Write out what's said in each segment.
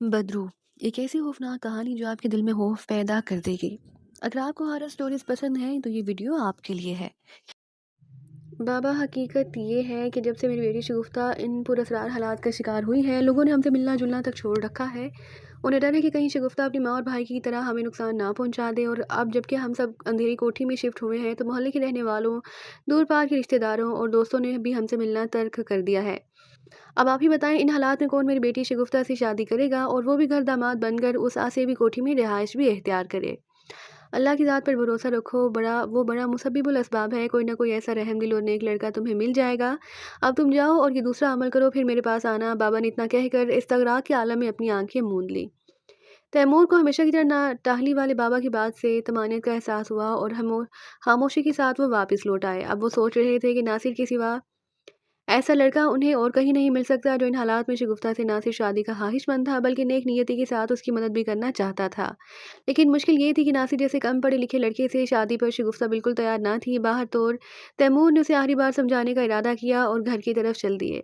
बदरू, एक ऐसी खौफनाक कहानी जो आपके दिल में खौफ पैदा कर देगी। अगर आपको हॉरर स्टोरीज पसंद हैं तो ये वीडियो आपके लिए है। बाबा, हकीकत ये है कि जब से मेरी बेटी शगुफ्ता इन पुरअसरार हालात का शिकार हुई है, लोगों ने हमसे मिलना जुलना तक छोड़ रखा है। उन्हें डर है कि कहीं शगुफ्ता अपनी माँ और भाई की तरह हमें नुकसान ना पहुंचा दे। और अब जबकि हम सब अंधेरी कोठी में शिफ्ट हुए हैं, तो मोहल्ले के रहने वालों, दूर पार के रिश्तेदारों और दोस्तों ने भी हमसे मिलना तर्क कर दिया है। अब आप ही बताएं, इन हालात में कौन मेरी बेटी शगुफ्ता से शादी करेगा, और वो भी घर दामाद बनकर उस आसेबी कोठी में रिहाइश भी इख्तियार करे। अल्लाह की ज़ात पर भरोसा रखो, बड़ा मुसब्बिबुल असबाब है। कोई ना कोई ऐसा रहमदिल और नेक लड़का तुम्हें मिल जाएगा। अब तुम जाओ और ये दूसरा अमल करो, फिर मेरे पास आना। बाबा ने इतना कहकर इस्तगराक के आलम में अपनी आंखें मूंद ली। तैमूर को हमेशा की तरह ना टाहली वाले बाबा की बात से तमानियत का एहसास हुआ और खामोशी के साथ वो वापस लौट आए। अब वो सोच रहे थे कि नासिर के सिवा ऐसा लड़का उन्हें और कहीं नहीं मिल सकता जो इन हालात में शगुफ्ता से ना सिर्फ शादी का ख्वाहिशमंद था, बल्कि नेक नियति के साथ उसकी मदद भी करना चाहता था। लेकिन मुश्किल ये थी कि नासिर जैसे कम पढ़े लिखे लड़के से शादी पर शगुफ्ता बिल्कुल तैयार ना थी। बाहर तौर तैमूर ने उसे आखिरी बार समझाने का इरादा किया और घर की तरफ चल दिए।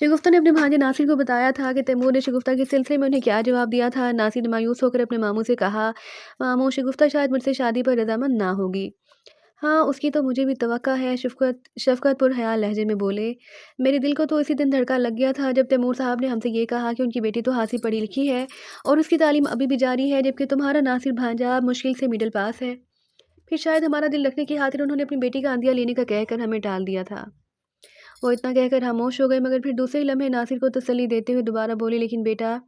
शगुफ्ता ने अपने भांजे नासिर को बताया था कि तैमूर ने शगुफ्ता के सिलसिले में उन्हें क्या जवाब दिया था। नासिर ने मायूस होकर अपने मामू से कहा, मामू, शगुफ्ता शायद मुझसे शादी पर रजामंद ना होगी। हाँ, उसकी तो मुझे भी तवक्का है, शफ़क़त शफ़क़त पुरहया लहजे में बोले। मेरे दिल को तो इसी दिन धड़का लग गया था जब तैमूर साहब ने हमसे ये कहा कि उनकी बेटी तो खासी पढ़ी लिखी है और उसकी तालीम अभी भी जारी है, जबकि तुम्हारा नासिर भांजा मुश्किल से मिडिल पास है। फिर शायद हमारा दिल रखने की खातिर उन्होंने अपनी बेटी का अंदिया लेने का कहकर हमें टाल दिया था। वो इतना कहकर खामोश हो गए, मगर फिर दूसरे ही लम्हे नासिर को तसल्ली देते हुए दोबारा बोले, लेकिन बेटा,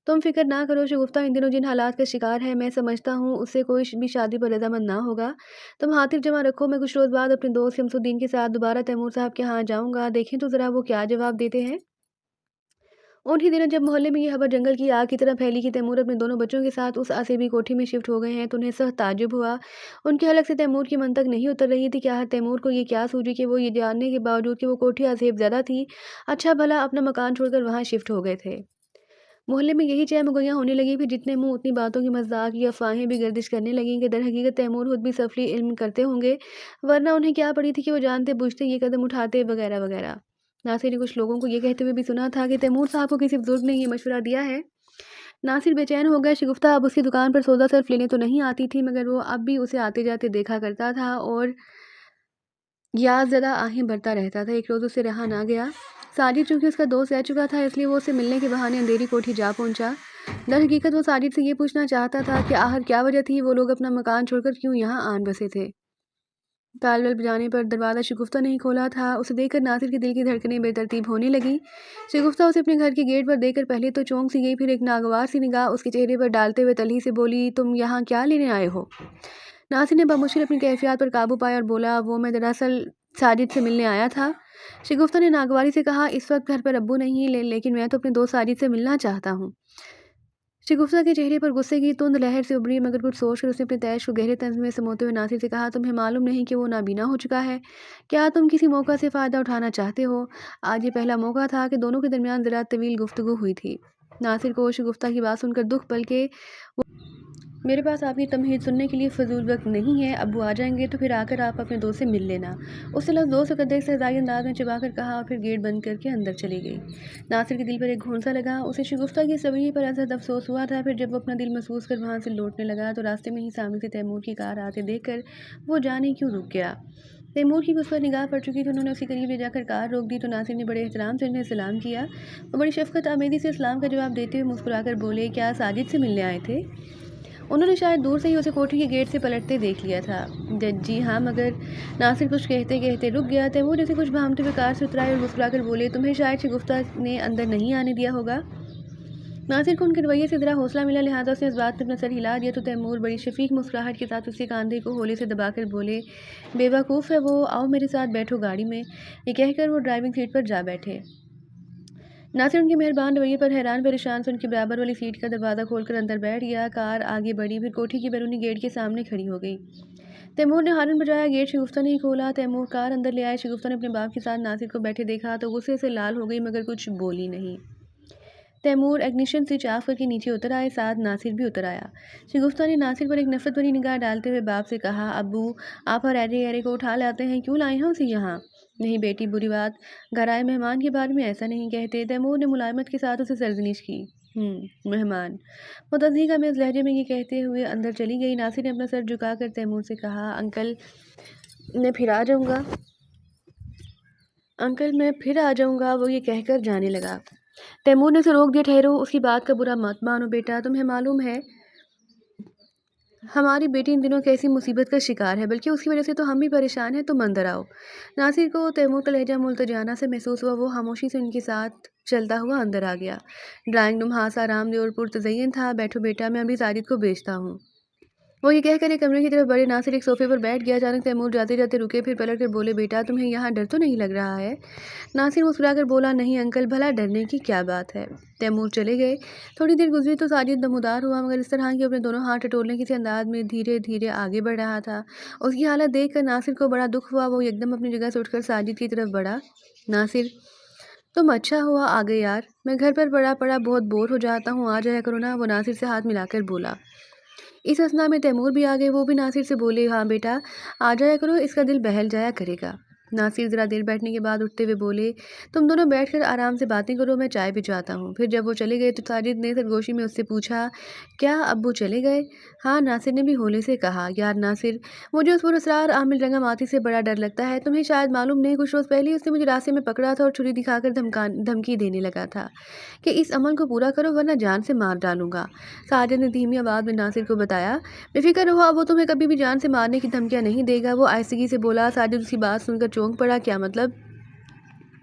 तुम फिक्र ना करो, शगुफ्ता इन दिनों जिन हालात का शिकार है, मैं समझता हूँ उससे कोई भी शादी पर रजामंद ना होगा। तुम हाथिर जमा रखो, मैं कुछ रोज़ बाद अपने दोस्त शमसुद्दीन के साथ दोबारा तैमूर साहब के यहाँ जाऊँगा। देखें तो ज़रा वो क्या जवाब देते हैं। उन्हीं दिनों जब मोहल्ले में ये खबर जंगल की आग की तरह फैली कि तैमूर अपने दोनों बच्चों के साथ उस आसेबी कोठी में शिफ्ट हो गए हैं, तो उन्हें सख्त ताज्जुब हुआ। उनकी हलक से तैमूर की मन तक नहीं उतर रही थी कि आखिर तैमूर को ये क्या सूझी कि वो ये जानने के बावजूद कि वो कोठी अजेब ज़्यादा थी, अच्छा भला अपना मकान छोड़कर वहाँ शिफ्ट हो गए थे। मोहल्ले में यही चहमगोइयाँ होने लगी, फिर जितने मुंह उतनी बातों की मजाक या अफवाहें भी गर्दिश करने लगीं कि दर हकीकत तैमूर खुद भी सफली इल्म करते होंगे, वरना उन्हें क्या पड़ी थी कि वो जानते बूझते ये कदम उठाते, वगैरह वगैरह। नासिर ने कुछ लोगों को ये कहते हुए भी सुना था कि तैमूर साहब को किसी बुजुर्ग ने ये मशवरा दिया है। नासिर बेचैन हो गया। शगुफ्ता अब उसकी दुकान पर सौदा सिर्फ लेने तो नहीं आती थी, मगर वो अब भी उसे आते जाते देखा करता था और याद ज़्यादा आहें भरता रहता था। एक रोज़ उसे रहा ना गया। साजिद चूंकि उसका दोस्त रह चुका था, इसलिए वो उससे मिलने के बहाने अंधेरी कोठी जा पहुंचा। दर हकीकत वो साजिद से ये पूछना चाहता था कि आखिर क्या वजह थी, वो लोग अपना मकान छोड़कर क्यों यहाँ आन बसे थे। ताल वाल बजाने पर दरवाज़ा शगुफ्ता नहीं खोला था। उसे देखकर नासिर के दिल की धड़कनें बेतरतीब होने लगी। शगुफ्ता उसे अपने घर के गेट पर देखकर पहले तो चौंक सी गई, फिर एक नागवार सी निगाह उसके चेहरे पर डालते हुए तल्ही से बोली, तुम यहाँ क्या लेने आए हो। नासिर ने बमुश्किल अपनी कैफियत पर काबू पाया और बोला, वो मैं दरअसल साजिद से मिलने आया था। शगुफ्ता ने नागवारी से कहा, इस वक्त घर पर अब्बू नहीं, लेकिन मैं तो अपने दोस्त साजिद से मिलना चाहता हूँ। शगुफ्ता के चेहरे पर गुस्से की तुंद लहर से उभरी, मगर कुछ सोचकर उसने अपने तैश को गहरे तंज में समोते हुए नासिर से कहा, तुम्हें मालूम नहीं कि वो नाबीना हो चुका है। क्या तुम किसी मौका से फ़ायदा उठाना चाहते हो। आज ये पहला मौका था कि दोनों के दरमियान ज़रा तवील गुफ्तगू हुई थी। नासिर को शगुफ्ता की बात सुनकर दुख, बल्कि मेरे पास आपकी तमहीद सुनने के लिए फजूल वक्त नहीं है। अब्बू आ जाएंगे तो फिर आकर आप अपने दोस्त से मिल लेना। उससे लफ्ज़ दोस्त कदर से हज़ाई अंदाज में चबाकर कहा और फिर गेट बंद करके अंदर चली गई। नासिर के दिल पर एक घूंसा लगा। उसे शगुफ्ता की सवरी पर असद अफसोस हुआ था। फिर जब वो अपना दिल महसूस कर वहाँ से लौटने लगा, तो रास्ते में ही सामने से तैमूर की कार आते देख कर वो जाने क्यों रुक गया। तैमूर की उस पर निगाह पड़ चुकी थी। उन्होंने उसी करीब ले जाकर कार रोक दी, तो नासिर ने बड़े एहतराम से उन्हें सलाम किया। वो बड़ी शफकत आमेदी से सलाम का जवाब देते हुए मुस्कुराकर बोले, क्या साजिद से मिलने आए थे। उन्होंने शायद दूर से ही उसे कोठी के गेट से पलटते देख लिया था। जी हाँ, मगर नासिर कुछ कहते कहते रुक गया। तैमूर जैसे कुछ भामते हुए कार से उतराए और मुस्कुराकर बोले, तुम्हें शायद शगुफ्ता ने अंदर नहीं आने दिया होगा। नासिर को उनके रवैये से ज़रा हौसला मिला, लिहाजा उसने इस बात पर अपना सर हिला दिया, तो तैमूर बड़ी शफीक मुस्कुराहट के साथ उसके कांधे को होले से दबाकर बोले, बेवकूफ़ है वो, आओ मेरे साथ बैठो गाड़ी में। ये कहकर वो ड्राइविंग सीट पर जा बैठे। नासिर उनके मेहरबान रवैये पर हैरान परेशान से उनकी बराबर वाली सीट का दरवाज़ा खोलकर अंदर बैठ गया। कार आगे बढ़ी, फिर कोठी की बैरूनी गेट के सामने खड़ी हो गई। तैमूर ने हॉर्न बजाया, गेट शगुफ्ता ने ही खोला। तैमूर कार अंदर ले आए। शगुफ्ता ने अपने बाप के साथ नासिर को बैठे देखा तो गुस्से से लाल हो गई, मगर कुछ बोली नहीं। तैमूर इग्निशन स्विच ऑफ करके नीचे उतर आए, साथ नासिर भी उतर आया। शगुफ्ता ने नासिर पर एक नफरत भरी निगाह डालते हुए बाप से कहा, अब्बू, आप हर ऐरे ऐरे को उठा लाते हैं, क्यों लाए हैं उसे यहाँ। نہیں بیٹی बुरी बात, घर आए मेहमान के बारे में ऐसा नहीं कहते. तैमूर ने मुलायमत के साथ उसे सरजनिश की. मेहमान, मुतज़्ज़ी का मैं इस लहजे में ये कहते हुए अंदर चली गई. नासिर ने अपना सर झुकाकर तैमूर से कहा, अंकल मैं फिर आ जाऊँगा. अंकल मैं फिर आ जाऊँगा, वो ये कहकर जाने लगा. तैमूर ने उसे रोक दिया. ठहरो, उसकी बात का बुरा मत मानो बेटा. तुम्हें मालूम है हमारी बेटी इन दिनों कैसी मुसीबत का शिकार है, बल्कि उसकी वजह से तो हम भी परेशान हैं. तुम अंदर आओ. नासिर को तैमूर का लहजा मुल्तजाना से महसूस हुआ. वो खामोशी से उनके साथ चलता हुआ अंदर आ गया. ड्राइंग रूम हासा आरामदेह और पुरतज़य्यन था. बैठो बेटा, मैं अभी साजिद को भेजता हूँ. वो ये कहकर एक कमरे की तरफ बढ़े. नासिर एक सोफे पर बैठ गया. अचानक तैमूर जाते जाते रुके, फिर पलट कर बोले, बेटा तुम्हें यहाँ डर तो नहीं लग रहा है? नासिर मुस्कुराकर बोला, नहीं अंकल, भला डरने की क्या बात है. तैमूर चले गए. थोड़ी देर गुजरी तो साजिद नमूदार हुआ, मगर इस तरह कि अपने दोनों हाथ टटोलने किसी अंदाज में धीरे धीरे आगे बढ़ रहा था. उसकी हालत देख कर नासिर को बड़ा दुख हुआ. वो एकदम अपनी जगह से उठकर साजिद की तरफ बढ़ा. नासिर, तुम अच्छा हुआ आ गए यार, मैं घर पर पड़ा पड़ा बहुत बोर हो जाता हूँ, आ जाया करो ना. वो नासिर से हाथ मिलाकर बोला. इस असना में तैमूर भी आ गए. वो भी नासिर से बोले, हाँ बेटा आ जाया करो, इसका दिल बहल जाया करेगा. नासिर ज़रा देर बैठने के बाद उठते हुए बोले, तुम दोनों बैठकर आराम से बातें करो, मैं चाय भिजवाता हूँ. फिर जब वो चले गए तो साजिद ने सरगोशी में उससे पूछा, क्या अब्बू चले गए? हाँ, नासिर ने भी होले से कहा. यार नासिर, मुझे उस पुरअसरार आमिल रंगामाती से बड़ा डर लगता है. तुम्हें शायद मालूम नहीं, कुछ रोज़ पहले उसने मुझे रास्ते में पकड़ा था और छुरी दिखाकर धमकी देने लगा था कि इस अमल को पूरा करो वरना जान से मार डालूंगा. साजिद ने धीमी आवाज़ में नासिर को बताया. बेफिक्र रहो, वो तुम्हें कभी भी जान से मारने की धमकियाँ नहीं देगा. वो आहिस्तगी से बोला. साजिद उसकी बात सुनकर चौंक पड़ा. क्या मतलब?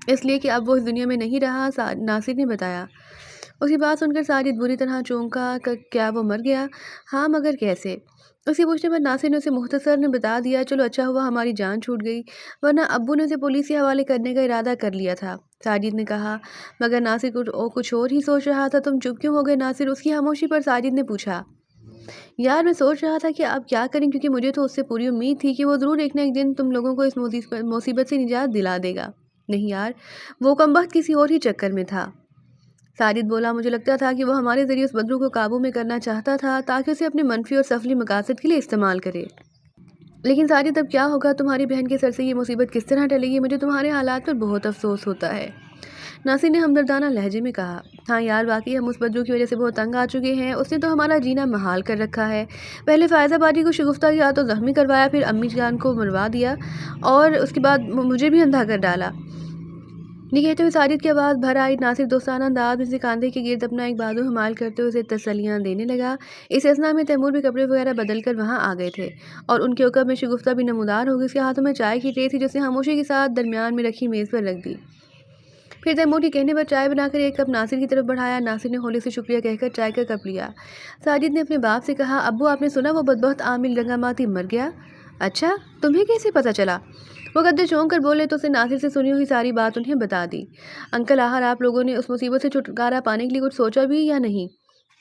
इसलिए कि अब वो इस दुनिया में नहीं रहा, नासिर ने बताया. उसकी बात सुनकर साजिद बुरी तरह चौंका. क्या वो मर गया? हाँ, मगर कैसे? उसके पूछने पर नासिर ने उसे मुख्तसर ने बता दिया. चलो अच्छा हुआ हमारी जान छूट गई, वरना अब्बू ने उसे पुलिस के हवाले करने का इरादा कर लिया था. साजिद ने कहा. मगर नासिर कुछ और ही सोच रहा था. तुम चुप क्यों हो गए नासिर? उसकी खामोशी पर साजिद ने पूछा. यार मैं सोच रहा था कि अब क्या करें, क्योंकि मुझे तो उससे पूरी उम्मीद थी कि वो ज़रूर एक ना एक दिन तुम लोगों को इस मुसीबत से निजात दिला देगा. नहीं यार, वो कमबख्त किसी और ही चक्कर में था. साजिद बोला. मुझे लगता था कि वो हमारे ज़रिए उस बदरू को काबू में करना चाहता था ताकि उसे अपने मनफी और सफली मकासद के लिए इस्तेमाल करे. लेकिन साजिद अब क्या होगा? तुम्हारी बहन के सर से ये मुसीबत किस तरह टलेगी? मुझे तुम्हारे हालात पर बहुत अफसोस होता है. नासिर ने हमदर्दाना लहजे में कहा. हाँ यार, वाकई हम उस बदरू की वजह से बहुत तंग आ चुके हैं. उसने तो हमारा जीना महाल कर रखा है. पहले फ़ायज़ा बाजी को शगुफ्ता किया तो ज़ख्मी करवाया, फिर अम्मी जान को मरवा दिया और उसके बाद मुझे भी अंधा कर डाला. ये कहते हुए साजिद की आवाज़ भर आई. नासिर दोस्ताना अंदाज में से कांधे के गिर्द अपना एक बाजू हमाल करते हुए उसे तसल्लियाँ देने लगा. इस असना में तैमूर भी कपड़े वगैरह बदल कर वहाँ आ गए थे और उनके उकब में शगुफ्ता भी नमूदार हो गई. उसके हाथों में चाय की ट्रे थी, जिसे खामोशी के साथ दरमियान में रखी मेज़ पर रख दी. फिर तैमूर के कहने पर चाय बनाकर एक कप नासिर की तरफ बढ़ाया. नासिर ने होली से शुक्रिया कहकर चाय का कप लिया. साजिद ने अपने बाप से कहा, अब्बू आपने सुना वो बदबख्त आमिल रंगामाती मर गया? अच्छा, तुम्हें कैसे पता चला? वो गद्दे चौंक कर बोले तो उसने नासिर से सुनी हुई सारी बात उन्हें बता दी. अंकल आखिर आप लोगों ने उस मुसीबत से छुटकारा पाने के लिए कुछ सोचा भी या नहीं?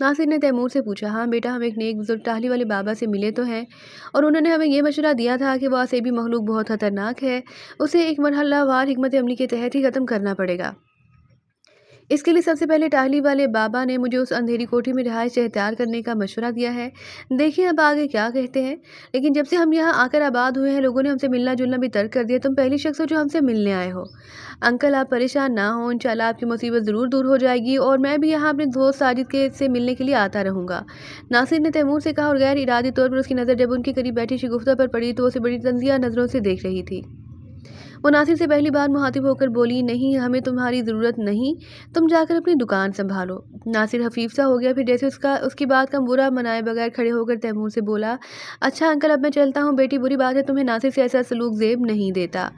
नासिर ने तैमूर से पूछा. हाँ बेटा, हम एक नेक बुजुर्ग टाहली वाले बाबा से मिले तो हैं और उन्होंने हमें यह मशवरा दिया था कि वह असेबी मखलूक बहुत ख़तरनाक है, उसे एक मरहलावार हिकमत अमली के तहत ही ख़त्म करना पड़ेगा. इसके लिए सबसे पहले टाहली वाले बाबा ने मुझे उस अंधेरी कोठी में रिहाइश इख्तियार करने का मशवरा दिया है. देखिए अब आगे क्या कहते हैं. लेकिन जब से हम यहाँ आकर आबाद हुए हैं, लोगों ने हमसे मिलना जुलना भी तर्क कर दिया. तुम पहली शख्स हो जो हमसे मिलने आए हो. अंकल आप परेशान ना हो, इंशाल्लाह आपकी मुसीबत ज़रूर दूर हो जाएगी और मैं भी यहाँ अपने दोस्त साजिद के से मिलने के लिए आता रहूँगा. नासिर ने तैमूर से कहा और गैर इरादी तौर पर उसकी नज़र जब उनके करीब बैठी शगुफ्ता पर पड़ी तो उसे बड़ी तंजिया नज़रों से देख रही थी. वो नासिर से पहली बार मुखातिब होकर बोली, नहीं हमें तुम्हारी ज़रूरत नहीं, तुम जाकर अपनी दुकान संभालो. नासिर हफीफ सा हो गया. फिर जैसे उसकी बात का बुरा मनाए बगैर खड़े होकर तैमूर से बोला, अच्छा अंकल अब मैं चलता हूँ. बेटी बुरी बात है, तुम्हें नासिर से ऐसा सलूक ज़ेब नहीं देता.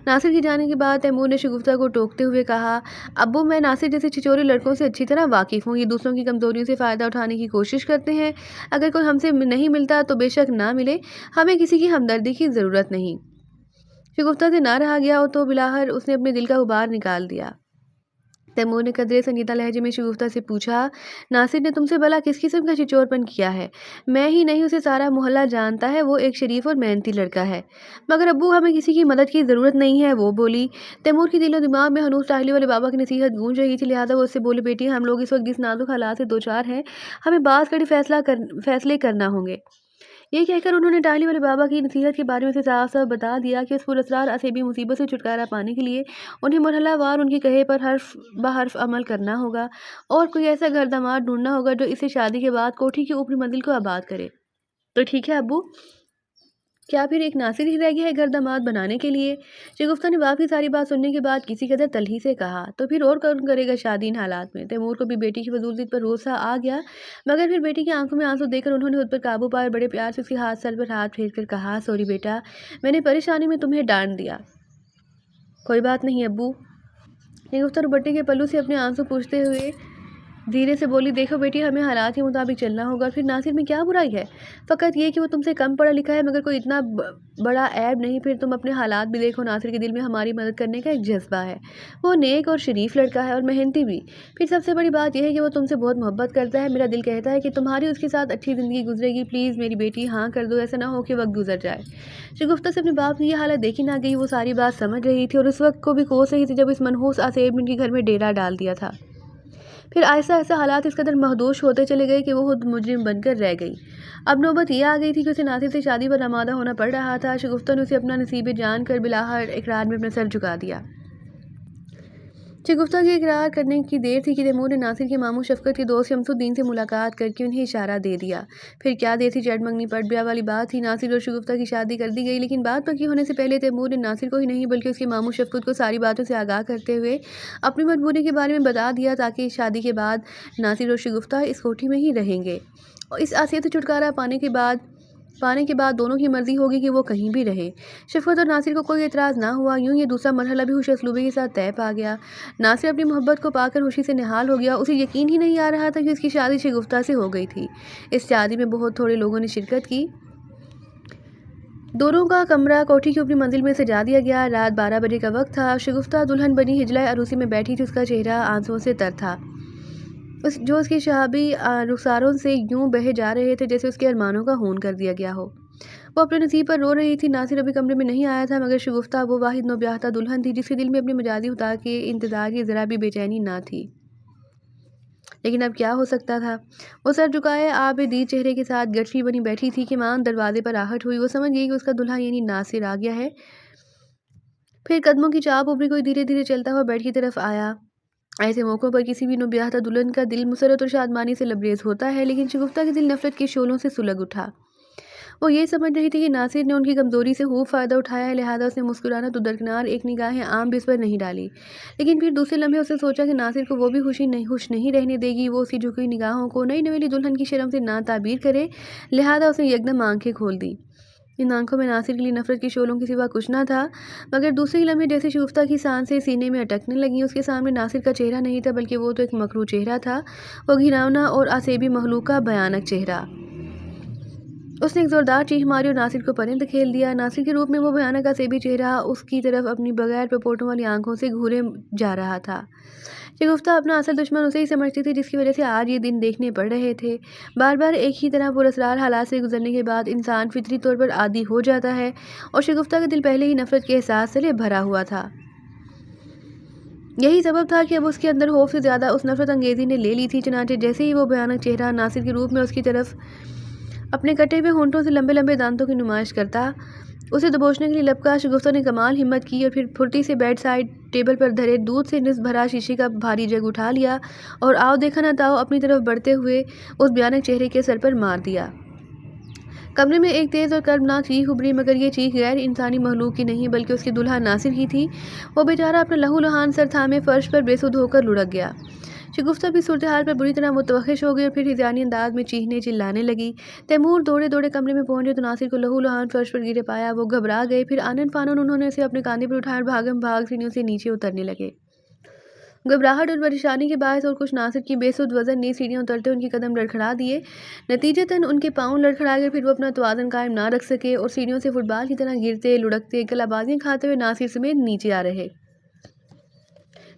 नासिर के जाने के बाद तैमूर ने शगुफ्ता को टोकते हुए कहा, अब्बू मैं नासिर जैसे छिछोरे लड़कों से अच्छी तरह वाकिफ़ हूँ. ये दूसरों की कमज़ोरियों से फ़ायदा उठाने की कोशिश करते हैं. अगर कोई हमसे नहीं मिलता तो बेशक ना मिले, हमें किसी की हमदर्दी की ज़रूरत नहीं. शगुफ्ता से ना रहा गया तो बिलाहर उसने अपने दिल का गुबार निकाल दिया. तैमूर ने कदरे संजीदा लहजे में शगुफ्ता से पूछा, नासिर ने तुमसे भला किस किस्म का छिचोरपन किया है? मैं ही नहीं, उसे सारा मोहल्ला जानता है. वो एक शरीफ और मेहनती लड़का है. मगर अब्बू हमें किसी की मदद की ज़रूरत नहीं है, वो बोली. तैमूर की दिलो दिमाग में हनूस टाहली वाले बाबा की नसीहत गूंज रही थी. लिहाजा वो उससे बोले, बेटी हम लोग इस वक्त जिस नाजुक हालात से दो चार हैं, हमें बात कड़ी फैसले करना होंगे. یہ کہہ کر انہوں نے ٹاہلی والے بابا کی نصیحت کے بارے میں صاف صاف بتا دیا کہ اس پراسرار اسیبی مصیبت سے چھٹکارا پانے کے لیے انہیں مرحلہ وار ان کے کہے پر حرف بحرف عمل کرنا ہوگا اور کوئی ایسا گھر داماد ڈھونڈنا ہوگا جو اسے شادی کے بعد کوٹھی کی اوپری منزل کو آباد کرے۔ تو ٹھیک ہے ابو، کیا پھر ایک ناصر ہی رہ گیا ہے گھر داماد بنانے کے لیے؟ شگفتہ نے باپ کی ساری بات سننے کے بعد کسی قدر تلخی سے کہا۔ تو پھر اور کون کرے گا شادی ان حالات میں؟ تیمور کو بھی بیٹی کی فضول ضد پر روسا آ گیا، مگر پھر بیٹی کی آنکھوں میں آنسو دیکھ کر انہوں نے خود پر قابو پایا اور بڑے پیار سے اس کے سر پر ہاتھ پھیر کر کہا، سوری بیٹا، میں نے پریشانی میں تمہیں ڈانٹ دیا۔ کوئی بات نہیں ابو۔ شگفتہ دوپٹے کے پلو سے اپنے آنسو پوچھتے ہوئے دھیرے سے بولی، دیکھو بیٹی، ہمیں حالات کے مطابق چلنا ہوگا، پھر ناصر میں کیا برائی ہے؟ فقط یہ کہ وہ تم سے کم پڑھا لکھا ہے، مگر کوئی اتنا بڑا عیب نہیں۔ پھر تم اپنے حالات بھی دیکھو، ناصر کے دل میں ہماری مدد کرنے کا ایک جذبہ ہے، وہ نیک اور شریف لڑکا ہے اور محنتی بھی۔ پھر سب سے بڑی بات یہ ہے کہ وہ تم سے بہت محبت کرتا ہے۔ میرا دل کہتا ہے کہ تمہاری اس کے ساتھ اچھی زندگی گزرے گی۔ پلیز میری بیٹی ہاں کر دو، ایسا نہ ہو کہ وقت گزر جائے۔ شگفتہ سے اپنے باپ کی یہ حالت دیکھی نہ گئی، وہ ساری بات سمجھ رہی تھی اور اس وقت کو بھی کوس رہی تھی جب اس منحوس آسیب نے ان کے گھر میں ڈیرا ڈال دیا تھا۔ پھر آہستہ آہستہ حالات اس قدر مہدوش ہوتے چلے گئے کہ وہ خود مجرم بن کر رہ گئی۔ اب نوبت یہ آ گئی تھی کہ اسے ناصر سے شادی پر آمادہ ہونا پڑ رہا تھا۔ شگفتہ نے اسے اپنا نصیب جان کر بلاہر اقرار میں اپنا سر جھکا دیا۔ شگفتہ کے اقرار کرنے کی دیر تھی کہ تیمور نے ناصر کے ماموں شفقت کے دوست شمس الدین سے ملاقات کر کے انہیں اشارہ دے دیا۔ پھر کیا دیر تھی، چٹ منگنی پٹ بیاہ والی بات تھی۔ ناصر اور شگفتہ کی شادی کر دی گئی، لیکن بات پکی ہونے سے پہلے تیمور نے ناصر کو ہی نہیں بلکہ اس کے ماموں شفقت کو ساری باتوں سے آگاہ کرتے ہوئے اپنی مجبوری کے بارے میں بتا دیا، تاکہ شادی کے بعد ناصر اور شگفتہ اس کوٹھی میں ہی رہیں گے۔ اس عافیت سے چھٹکارا پانے کے بعد دونوں کی مرضی ہوگی کہ وہ کہیں بھی رہے۔ شفقت اور ناصر کو کوئی اعتراض نہ ہوا۔ یوں یہ دوسرا مرحلہ بھی خوش اسلوبی کے ساتھ طے پا گیا۔ ناصر اپنی محبت کو پا کر خوشی سے نہال ہو گیا۔ اسے یقین ہی نہیں آ رہا تھا کہ اس کی شادی شگفتہ سے ہو گئی تھی۔ اس شادی میں بہت تھوڑے لوگوں نے شرکت کی۔ دونوں کا کمرہ کوٹھی کی اوپری منزل میں سجا دیا گیا۔ رات 12 بجے کا وقت تھا۔ شگفتہ دلہن بنی ہجلہ عروسی میں بیٹھی تھی، اس کا چہرہ آنسوؤں سے تر تھا، جو اس کے شہابی رخساروں سے یوں بہے جا رہے تھے جیسے اس کے ارمانوں کا خون کر دیا گیا ہو۔ وہ اپنے نصیب پر رو رہی تھی۔ ناصر ابھی کمرے میں نہیں آیا تھا، مگر شگفتہ وہ واحد نوبیاہتا دلہن تھی جس کے دل میں اپنے مجازی خدا کے انتظار کی ذرا بھی بے چینی نہ تھی۔ لیکن اب کیا ہو سکتا تھا؟ وہ سر جھکائے آب دید چہرے کے ساتھ گٹھی بنی بیٹھی تھی کہ مان دروازے پر آہٹ ہوئی۔ وہ سمجھ گئی کہ اس کا دلہا یعنی ناصر آ گیا ہے۔ پھر قدموں کی چاپ اوپری کوئی دھیرے دھیرے چلتا ہوا بیڈ کی طرف آیا۔ ایسے موقعوں پر کسی بھی نوبیاہتا دلہن کا دل مسرت اور شادمانی سے لبریز ہوتا ہے، لیکن شگفتہ کے دل نفرت کے شعلوں سے سلگ اٹھا۔ وہ یہ سمجھ رہی تھی کہ ناصر نے ان کی کمزوری سے خوب فائدہ اٹھایا ہے، لہٰذا اس نے مسکرانا تو درکنار ایک نگاہ عام بھی اس پر نہیں ڈالی۔ لیکن پھر دوسرے لمحے اس نے سوچا کہ ناصر کو وہ بھی خوش نہیں رہنے دے گی۔ وہ اس کی جھکی نگاہوں کو نئی نویلی دلہن کی شرم سے نہ تعبیر کرے، لہٰذا اس نے یکدم آنکھیں کھول دی۔ ان آنکھوں میں ناصر کے لیے نفرت کے شعلوں کے سوا کچھ نہ تھا، مگر دوسرے لمحے جیسے شگفتہ کی سانسیں سینے میں اٹکنے لگیں۔ اس کے سامنے ناصر کا چہرہ نہیں تھا، بلکہ وہ تو ایک مکروہ چہرہ تھا، وہ گھناؤنا اور آسیبی مخلوق کا بھیانک چہرہ۔ اس نے ایک زوردار چیخ ماری اور ناصر کو پرے دھکیل دیا۔ ناصر کے روپ میں وہ بھیانک آسیبی چہرہ اس کی طرف اپنی بغیر پرپوٹوں والی آنکھوں سے گھورے جا رہا تھا۔ شگفتہ اپنا اصل دشمن اسے ہی سمجھتی تھی جس کی وجہ سے آج یہ دن دیکھنے پڑ رہے تھے۔ بار بار ایک ہی طرح پراسرار حالات سے گزرنے کے بعد انسان فطری طور پر عادی ہو جاتا ہے، اور شگفتہ کا دل پہلے ہی نفرت کے احساس سے بھرا ہوا تھا۔ یہی سبب تھا کہ اب اس کے اندر خوف سے زیادہ اس نفرت انگیزی نے لے لی تھی۔ چنانچہ جیسے ہی وہ بھیانک چہرہ ناصر کے روپ میں اس کی طرف اپنے کٹے ہوئے ہونٹوں سے لمبے لمبے دانتوں کی نمائش کرتا، اسے دبوچنے کے لیے لپکا، شگفتہ نے کمال ہمت کی اور پھر پھرتی سے بیڈ سائڈ ٹیبل پر دھرے دودھ سے نصف بھرا شیشے کا بھاری جگ اٹھا لیا اور آؤ دیکھا نہ تاؤ اپنی طرف بڑھتے ہوئے اس بھیانک چہرے کے سر پر مار دیا۔ کمرے میں ایک تیز اور کربناک چیخ ابھری، مگر یہ چیخ غیر انسانی مخلوق کی نہیں بلکہ اس کے دلہا ناصر کی تھی۔ وہ بیچارہ اپنا لہو لہان سر تھامے فرش پر بے سدھ ہو کر لڑک گیا۔ شگفتہ بھی صورتحال پر بری طرح متوحش ہو گئی اور پھر ہذیانی انداز میں چیخنے چلانے لگی۔ تیمور دوڑے دوڑے کمرے میں پہنچے تو ناصر کو لہو لہان فرش پر گرے پایا۔ وہ گھبرا گئے، پھر آنن فانن انہوں نے اسے اپنے کاندھے پر اٹھایا اور بھاگم بھاگ سیڑھیوں سے نیچے اترنے لگے۔ گھبراہٹ اور پریشانی کے باعث اور کچھ ناصر کی بے سدھ وزن نے سیڑھیاں اترتے ان کے قدم لڑکھڑا دیے۔ نتیجتاً ان کے پاؤں لڑکھڑا گئے، پھر وہ اپنا توازن قائم نہ رکھ سکے اور سیڑھیوں سے فٹ بال کی طرح گرتے لڑکتے گلہ بازیاں کھاتے ہوئے ناصر سمیت نیچے آ رہے۔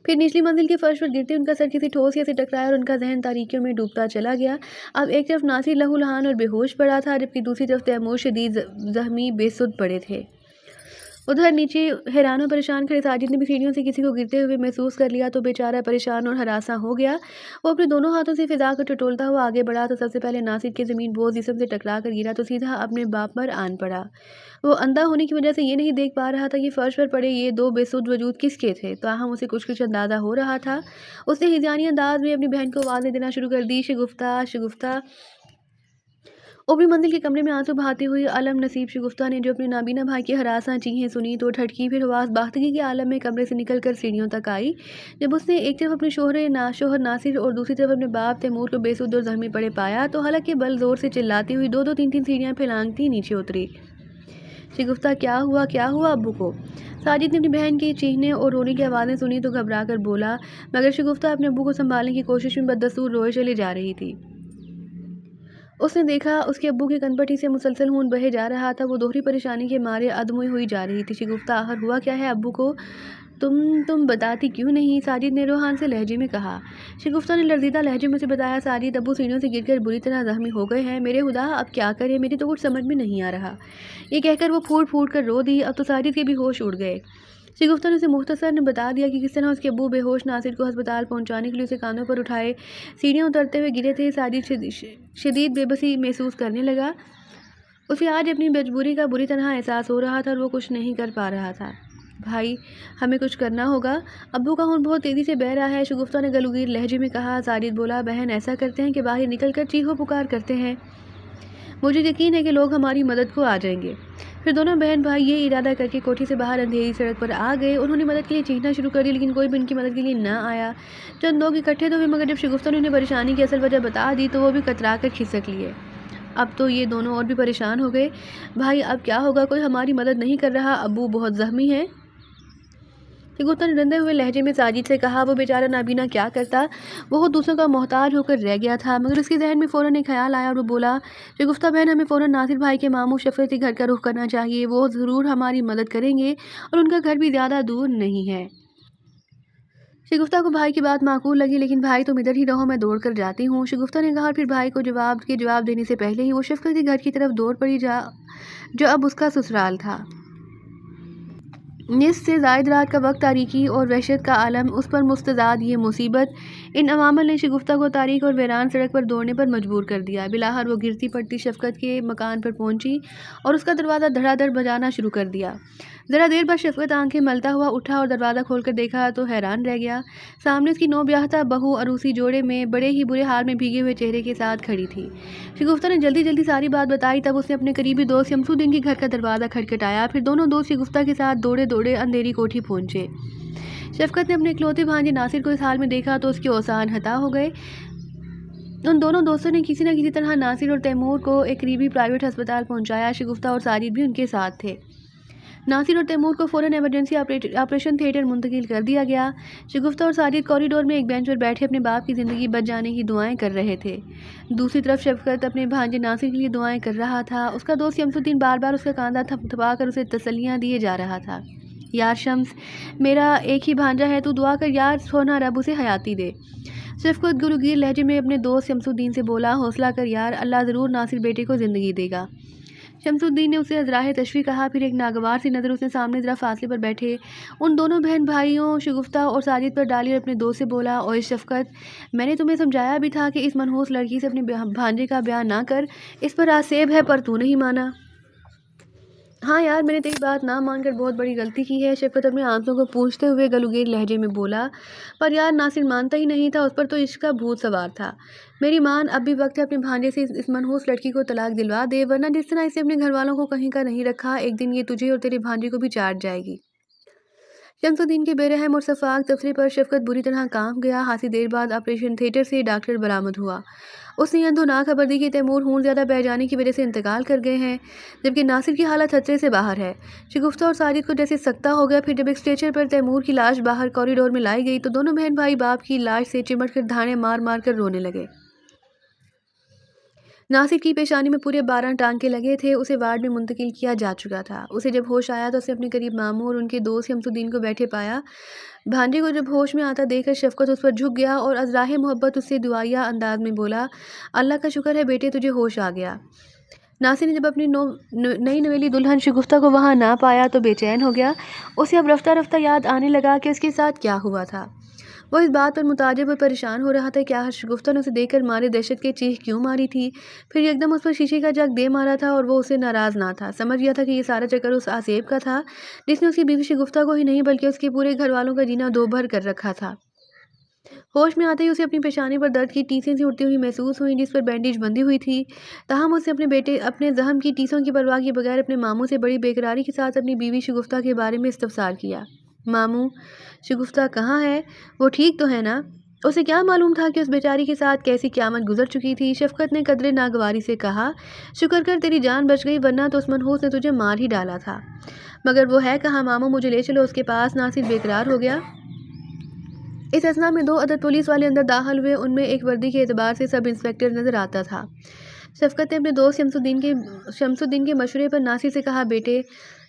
پھر نچلی منزل کے فرش پر گرتے ان کا سر کسی ٹھوس سے ٹکرایا اور ان کا ذہن تاریکیوں میں ڈوبتا چلا گیا۔ اب ایک طرف ناصر لہو لہان اور بے ہوش پڑا تھا، جبکہ دوسری طرف تیمور شدید زخمی بے سدھ پڑے تھے۔ उधर नीचे हैरान और परेशान खड़े साजिद ने भी सीढ़ियों से किसी को गिरते हुए महसूस कर लिया तो बेचारा परेशान और हरासा हो गया। वो अपने दोनों हाथों से फिजा को टटोलता हुआ आगे बढ़ा तो सबसे पहले नासिर की ज़मीन बोझ जिस्म से टकरा कर गिरा तो सीधा अपने बाप पर आन पड़ा। वो अंधा होने की वजह से ये नहीं देख पा रहा था कि फर्श पर पड़े ये दो बेसुध वजूद किसके थे, ताहम उसे कुछ कुछ अंदाज़ा हो रहा था। उसने हिजानी अंदाज में अपनी बहन को आवाज़ें देना शुरू कर दी, शगुफ्ता शगुफ्ता। ऊपरी मंजिल के कमरे में आंसू बहाती हुई अलम नसीब शगुफ्ता ने जो अपने नाबीना भाई की हरासा चीखें सुनी तो ठटकी, फिर आवाज़ बाख्तगी के आलम में कमरे से निकल कर सीढ़ियों तक आई। जब उसने एक तरफ अपने शोहर नासिर और दूसरी तरफ अपने बाप तैमूर को बेसुध और जख्मी पड़े पाया तो हलक के बल जोर से चिल्लाती हुई दो दो तीन तीन सीढ़ियाँ फैलांगती नीचे उतरी। शगुफ्ता क्या हुआ अब्बू को? साजिद ने अपनी बहन के चीखने और रोने की आवाज़ें सुनी तो घबरा कर बोला, मगर शगुफ्ता अपने अब्बू को संभालने की कोशिश में बददस्तूर रोए चली जा रही थी। उसने देखा उसके अब्बू की कनपटी से मुसलसल खून बहे जा रहा था। वो दोहरी परेशानी के मारे अधमुई हुई जा रही थी। शगुफ्ता आखिर हुआ क्या है अब्बू को? तुम बताती क्यों नहीं? साजिद ने रूहान से लहजे में कहा। शगुफ्ता ने लर्जीदा लहजे में से बताया, साजिद अब्बू सीढ़ियों से गिरकर बुरी तरह जख्मी हो गए हैं। मेरे खुदा अब क्या करें, मेरी तो कुछ समझ में नहीं आ रहा। ये कहकर वो फूट फूट कर रो दी। अब तो साजिद के भी होश उड़ गए। शगुफ्ता ने उसे मुख्तसर ने बता दिया कि किस तरह उसके अब्बू बेहोश नासिर को अस्पताल पहुंचाने के लिए उसे कांधों पर उठाए सीढ़ियां उतरते हुए गिरे थे। साजिद शदीद बेबसी महसूस करने लगा। उसे आज अपनी मजबूरी का बुरी तरह एहसास हो रहा था और वो कुछ नहीं कर पा रहा था। भाई हमें कुछ करना होगा, अब्बू का खून बहुत तेज़ी से बह रहा है, शगुफ्ता ने गलुगीर लहजे में कहा। साजिद बोला, बहन ऐसा करते हैं कि बाहर निकल कर चीखो पुकार करते हैं, मुझे यकीन है कि लोग हमारी मदद को आ जाएंगे। फिर दोनों बहन भाई ये इरादा करके कोठी से बाहर अंधेरी सड़क पर आ गए। उन्होंने मदद के लिए चीखना शुरू कर दिया लेकिन कोई भी उनकी मदद के लिए न आया। चंद लोग इकट्ठे तो हुए मगर जब शगुफ्ता ने उन्हें परेशानी की असल वजह बता दी तो वो भी कतरा कर खिसक लिए। अब तो ये दोनों और भी परेशान हो गए। भाई अब क्या होगा, कोई हमारी मदद नहीं कर रहा, अब्बू बहुत जख्मी है। शगुफ्ता ने डरते हुए लहजे में साजिद से कहा। वो बेचारा नाबीना क्या करता, वो दूसरों का मोहताज होकर रह गया था। मगर उसके जहन में फ़ौरन एक ख्याल आया और वो बोला, शगुफ्ता बहन हमें फ़ौरन नासिर भाई के मामू शफरत के घर का रुख करना चाहिए, वो ज़रूर हमारी मदद करेंगे और उनका घर भी ज़्यादा दूर नहीं है। शगुफ्ता को भाई की बात माकूल लगी, लेकिन भाई तुम इधर ही रहो, मैं दौड़ कर जाती हूँ, शगुफ्ता ने कहा। फिर भाई को जवाब देने से पहले ही वो शफकत के घर की तरफ दौड़ पड़ी जो अब उसका ससुराल था। निस से ज़ायद रात का वक्त, तारीकी और वहशत का आलम, उस पर मुस्तज़ाद ये मुसीबत, इन अवामल ने शगुफ्ता को तारीख और वीरान सड़क पर दौड़ने पर मजबूर कर दिया। बिलाहर वो गिरती पड़ती शफकत के मकान पर पहुंची और उसका दरवाज़ा धड़ाधड़ बजाना शुरू कर दिया। ज़रा देर बाद शफकत आंखें मलता हुआ उठा और दरवाज़ा खोलकर देखा तो हैरान रह गया। सामने उसकी नौब्याहता बहू अरूसी जोड़े में बड़े ही बुरे हाल में भीगे हुए चेहरे के साथ खड़ी थी। शगुफ्ता ने जल्दी जल्दी सारी बात बताई। तब उसने अपने करीबी दोस्त शमसुद्दीन के घर का दरवाज़ा खटखटाया। फिर दोनों दोस्त शगुफ्ता के साथ दौड़े दौड़े अंधेरी कोठी पहुंचे। शफकत ने अपने इकलौते भांजे नासिर को इस हाल में देखा तो उसके औसान हता हो गए। उन दोनों दोस्तों ने किसी न किसी तरह नासिर और तैमूर को एक करीबी प्राइवेट अस्पताल पहुंचाया। शगुफ्ता और साजिद भी उनके साथ थे। नासिर और तैमूर को फ़ौरन इमरजेंसी ऑपरेशन थिएटर मुंतकिल कर दिया गया। शगुफ्ता और साजिद कॉरिडोर में एक बेंच पर बैठे अपने बाप की ज़िंदगी बच जाने की दुआएं कर रहे थे। दूसरी तरफ शफकत अपने भांजे नासिर के लिए दुआएं कर रहा था। उसका दोस्त शमसुद्दीन बार बार उसका कांधा थपथपा कर उसे तसल्लियाँ दिए जा रहा था। यार शम्स, मेरा एक ही भांजा है, तू दुआ कर यार, सोना रब उसे हयाती दे। शफकत गुलगीर लहजे में अपने दोस्त शमसुद्दीन से बोला, हौसला कर यार, अल्लाह ज़रूर नासिर बेटे को ज़िंदगी देगा। शमसुद्दीन ने उसे अजराह तशवी कहा। फिर एक नागवार सी नज़र उसने सामने ज़रा फासले पर बैठे उन दोनों बहन भाइयों शगुफ्ता और साजिद पर डाली और अपने दोस्त से बोला, ओए शफकत, मैंने तुम्हें समझाया भी था कि इस मनहूस लड़की से अपने भांजे का ब्याह ना कर, इस पर आसेब है, पर तू नहीं माना। हाँ यार, मैंने तेरी बात ना मानकर बहुत बड़ी गलती की है, शफकत अपने आंसुओं को पूंछते हुए गलुगीर लहजे में बोला। पर यार नासिर मानता ही नहीं था, उस पर तो इश्क का भूत सवार था। मेरी मान, अब भी वक्त है अपने भांजे से इस मनहूस लड़की को तलाक दिलवा दे, वरना जिस तरह इसे अपने घर वालों को कहीं का नहीं रखा, एक दिन ये तुझे और तेरे भांजे को भी चाट जाएगी। शमसुद्दीन के बेरहम और शफाक तबसरे पर शफकत बुरी तरह कांप गया। खासी देर बाद ऑपरेशन थिएटर से डॉक्टर बरामद हुआ। उसने यह ना खबर दी कि तैमूर खून ज़्यादा बह जाने की वजह से इंतकाल कर गए हैं, जबकि नासिर की हालत खतरे से बाहर है। शगुफ्ता और साजिद को जैसे सख्ता हो गया। फिर जब एक स्ट्रेचर पर तैमूर की लाश बाहर कॉरिडोर में लाई गई तो दोनों बहन भाई बाप की लाश से चिमट कर धाने मार मार कर रोने लगे। नासिर की पेशानी में पूरे 12 टांके लगे थे। उसे वार्ड में मुंतकिल किया जा चुका था। उसे जब होश आया तो उसे अपने करीब मामू और उनके दोस्त शमसुद्दीन को बैठे पाया। भांजे को जब होश में आता देखकर शफकत उस पर झुक गया और अज़राह मोहब्बत उससे दुआया अंदाज में बोला, अल्लाह का शुक्र है बेटे, तुझे होश आ गया। ناصر نے جب اپنی نئی نویلی دلہن شگفتہ کو وہاں نہ پایا تو بے چین ہو گیا۔ اسے اب رفتہ رفتہ یاد آنے لگا کہ اس کے ساتھ کیا ہوا تھا۔ وہ اس بات پر متعجب اور پریشان ہو رہا تھا کہ آخر شگفتہ نے اسے دیکھ کر مارے دہشت کے چیخ کیوں ماری تھی۔ پھر ایک دم اس پر شیشے کا جگ دے مارا تھا اور وہ اسے ناراض نہ تھا۔ سمجھ گیا تھا کہ یہ سارا چکر اس آصیب کا تھا جس نے اس کی بیوی شگفتہ کو ہی نہیں بلکہ اس کے پورے گھر والوں کا جینا دو بھر کر رکھا تھا۔ ہوش میں آتے ہی اسے اپنی پیشانی پر درد کی ٹیسیں سی اٹھتی ہوئی محسوس ہوئیں جس پر بینڈیج بندھی ہوئی تھی۔ تاہم اسے اپنے زخم کی ٹیسوں کی پرواہ کیے بغیر اپنے ماموں سے بڑی بے قراری کے ساتھ اپنی بیوی شگفتہ کے بارے میں استفسار کیا۔ ماموں، شگفتہ کہاں ہے؟ وہ ٹھیک تو ہے نا؟ اسے کیا معلوم تھا کہ اس بیچاری کے ساتھ کیسی قیامت گزر چکی تھی۔ شفقت نے قدرے ناگواری سے کہا، شکر کر تیری جان بچ گئی ورنہ تو اس منحوس نے تجھے مار ہی ڈالا تھا۔ مگر وہ ہے کہاں ماموں؟ مجھے لے چلو اس کے پاس۔ ناصر بے قرار ہو گیا۔ اس اثنا میں 2 عدد پولیس والے اندر داخل ہوئے۔ ان میں ایک وردی کے اعتبار سے سب انسپکٹر نظر آتا تھا۔ شفقت نے اپنے دوست شمس الدین کے مشورے پر ناصر سے کہا، بیٹے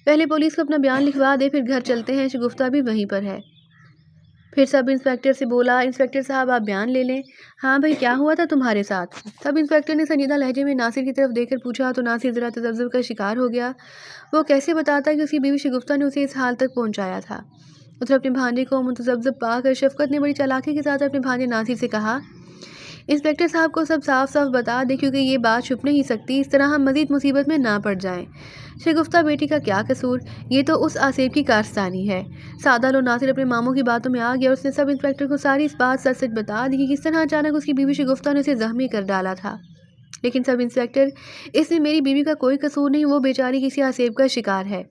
پہلے پولیس کو اپنا بیان لکھوا دے، پھر گھر چلتے ہیں، شگفتہ بھی وہیں پر ہے۔ پھر سب انسپکٹر سے بولا، انسپکٹر صاحب آپ بیان لے لیں۔ ہاں بھائی، کیا ہوا تھا تمہارے ساتھ؟ سب انسپکٹر نے سنجیدہ لہجے میں ناصر کی طرف دیکھ کر پوچھا تو ناصر ذرا تذبذب کا شکار ہو گیا۔ وہ کیسے بتاتا کہ اس کی بیوی شگفتہ نے اسے اس حال تک پہنچایا تھا۔ ادھر اپنے بھانجے کو متذبذب پا کر شفقت نے بڑی چالاکی کے ساتھ اپنے بھانجے ناصر سے کہا، انسپکٹر صاحب کو سب صاف صاف بتا دے کیونکہ یہ بات چھپ نہیں سکتی، اس طرح ہم مزید مصیبت میں نہ پڑ جائیں۔ شگفتہ بیٹی کا کیا قصور؟ یہ تو اس آصیب کی کارستانی ہے۔ سادہ لو ناصر اپنے ماموں کی باتوں میں آ گیا اور اس نے سب انسپکٹر کو ساری اس بات سچ سچ بتا دی کہ کس طرح اچانک اس کی بیوی شگفتہ نے اسے زخمی کر ڈالا تھا۔ لیکن سب انسپکٹر، اس میں میری بیوی کا کوئی قصور نہیں، وہ بیچاری کسی آصیب کا شکار ہے۔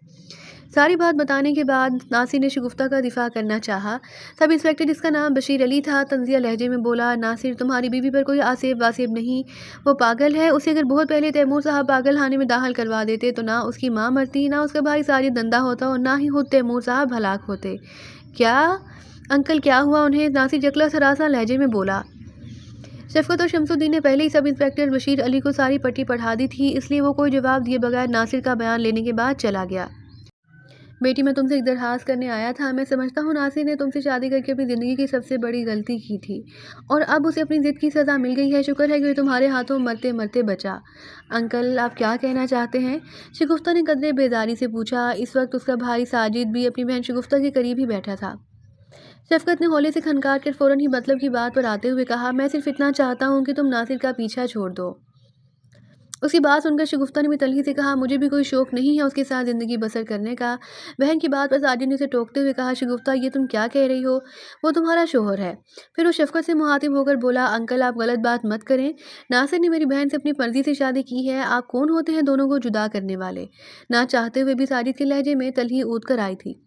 ساری بات بتانے کے بعد ناصر نے شگفتہ کا دفاع کرنا چاہا۔ سب انسپکٹر جس کا نام بشیر علی تھا طنزیہ لہجے میں بولا، ناصر تمہاری بیوی پر کوئی آصیب واسیب نہیں، وہ پاگل ہے۔ اسے اگر بہت پہلے تیمور صاحب پاگل خانے میں داخل کروا دیتے تو نہ اس کی ماں مرتی، نہ اس کا بھائی ساجد زندہ ہوتا اور نہ ہی خود تیمور صاحب ہلاک ہوتے۔ کیا انکل کیا ہوا انہیں؟ ناصر جکلا سراسا لہجے میں بولا۔ شفقت اور شمس الدین نے پہلے ہی سب انسپکٹر بشیر علی کو ساری پٹی پڑھا دی تھی، اس لیے وہ کوئی جواب دیے بغیر ناصر کا بیان لینے کے بعد چلا گیا۔ بیٹی میں تم سے ایک درخواست کرنے آیا تھا۔ میں سمجھتا ہوں ناصر نے تم سے شادی کر کے اپنی زندگی کی سب سے بڑی غلطی کی تھی اور اب اسے اپنی ضد کی سزا مل گئی ہے۔ شکر ہے کہ وہ تمہارے ہاتھوں مرتے مرتے بچا۔ انکل آپ کیا کہنا چاہتے ہیں؟ شگفتہ نے قدرے بیزاری سے پوچھا۔ اس وقت اس کا بھائی ساجد بھی اپنی بہن شگفتہ کے قریب ہی بیٹھا تھا۔ شفقت نے ہولے سے کھنکار کر فوراً ہی مطلب کی بات پر آتے ہوئے کہا، میں صرف اتنا چاہتا ہوں کہ تم ناصر کا پیچھا چھوڑ دو۔ اس کی بات سن کر شگفتہ نے بھی تلخی سے کہا، مجھے بھی کوئی شوق نہیں ہے اس کے ساتھ زندگی بسر کرنے کا۔ بہن کی بات پر ساجد نے اسے ٹوکتے ہوئے کہا، شگفتہ یہ تم کیا کہہ رہی ہو؟ وہ تمہارا شوہر ہے۔ پھر وہ شفقت سے مخاطب ہو کر بولا، انکل آپ غلط بات مت کریں، ناصر نے میری بہن سے اپنی مرضی سے شادی کی ہے۔ آپ کون ہوتے ہیں دونوں کو جدا کرنے والے؟ نہ چاہتے ہوئے بھی ساجد کے لہجے میں تلخی اود کر آئی تھی۔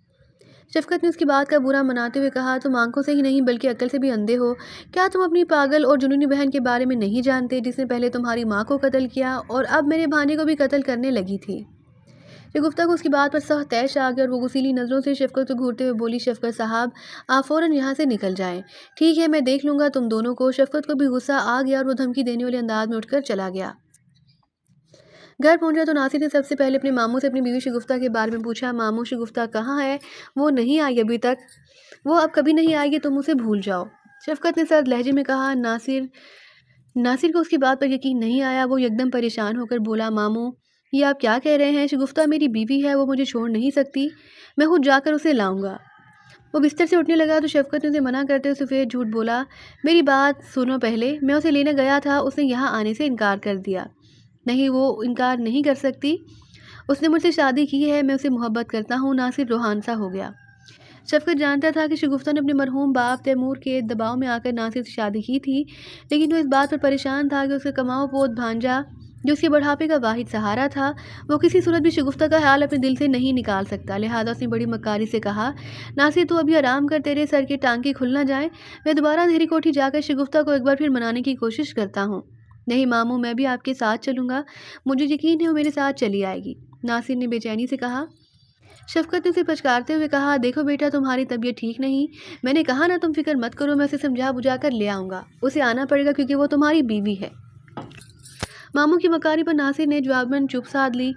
شفقت نے اس کی بات کا برا مناتے ہوئے کہا، تم آنکھوں سے ہی نہیں بلکہ عقل سے بھی اندھے ہو۔ کیا تم اپنی پاگل اور جنونی بہن کے بارے میں نہیں جانتے جس نے پہلے تمہاری ماں کو قتل کیا اور اب میرے بھانجے کو بھی قتل کرنے لگی تھی؟ شگفتہ کو اس کی بات پر سخت طیش آ گیا اور وہ غصیلی نظروں سے شفقت کو گھورتے ہوئے بولی، شفقت صاحب آپ فوراً یہاں سے نکل جائیں۔ ٹھیک ہے میں دیکھ لوں گا تم دونوں کو۔ شفقت کو بھی غصہ آ گیا اور وہ دھمکی دینے والے انداز میں اٹھ کر چلا گیا۔ گھر پہنچا تو ناصر نے سب سے پہلے اپنے ماموں سے اپنی بیوی شگفتہ کے بارے میں پوچھا، ماموں شگفتہ کہاں ہے؟ وہ نہیں آئی ابھی تک؟ وہ اب کبھی نہیں آئے گی، تم اسے بھول جاؤ۔ شفقت نے سرد لہجے میں کہا۔ ناصر کو اس کی بات پر یقین نہیں آیا۔ وہ یکدم پریشان ہو کر بولا، ماموں یہ آپ کیا کہہ رہے ہیں؟ شگفتہ میری بیوی ہے، وہ مجھے چھوڑ نہیں سکتی، میں خود جا کر اسے لاؤں گا۔ وہ بستر سے اٹھنے لگا تو شفقت نے اسے منع کرتے ہوئے سفید جھوٹ بولا، میری بات سنو پہلے، میں اسے لینے گیا تھا، اس نے یہاں آنے سے انکار کر دیا۔ نہیں وہ انکار نہیں کر سکتی، اس نے مجھ سے شادی کی ہے، میں اسے محبت کرتا ہوں۔ ناصر روحان سا ہو گیا۔ شفقت جانتا تھا کہ شگفتہ نے اپنے مرحوم باپ تیمور کے دباؤ میں آ کر ناصر سے شادی کی تھی، لیکن وہ اس بات پر پریشان تھا کہ اس کا کماؤ پوت بھانجا جو اس کے بڑھاپے کا واحد سہارا تھا، وہ کسی صورت بھی شگفتہ کا خیال اپنے دل سے نہیں نکال سکتا۔ لہٰذا اس نے بڑی مکاری سے کہا، ناصر تو ابھی آرام کر، تیرے سر کے ٹانکے کھل نہ جائیں، میں دوبارہ اندھیری کوٹھی جا کر شگفتہ کو ایک بار پھر منانے کی کوشش کرتا ہوں۔ نہیں ماموں میں بھی آپ کے ساتھ چلوں گا، مجھے یقین ہے وہ میرے ساتھ چلی آئے گی، ناصر نے بے چینی سے کہا۔ شفقت نے اسے پچکارتے ہوئے کہا، دیکھو بیٹا تمہاری طبیعت ٹھیک نہیں، میں نے کہا نا تم فکر مت کرو، میں اسے سمجھا بجھا کر لے آؤں گا، اسے آنا پڑے گا کیونکہ وہ تمہاری بیوی ہے۔ ماموں کی مکاری پر ناصر نے جواباً چپ سادھ لی۔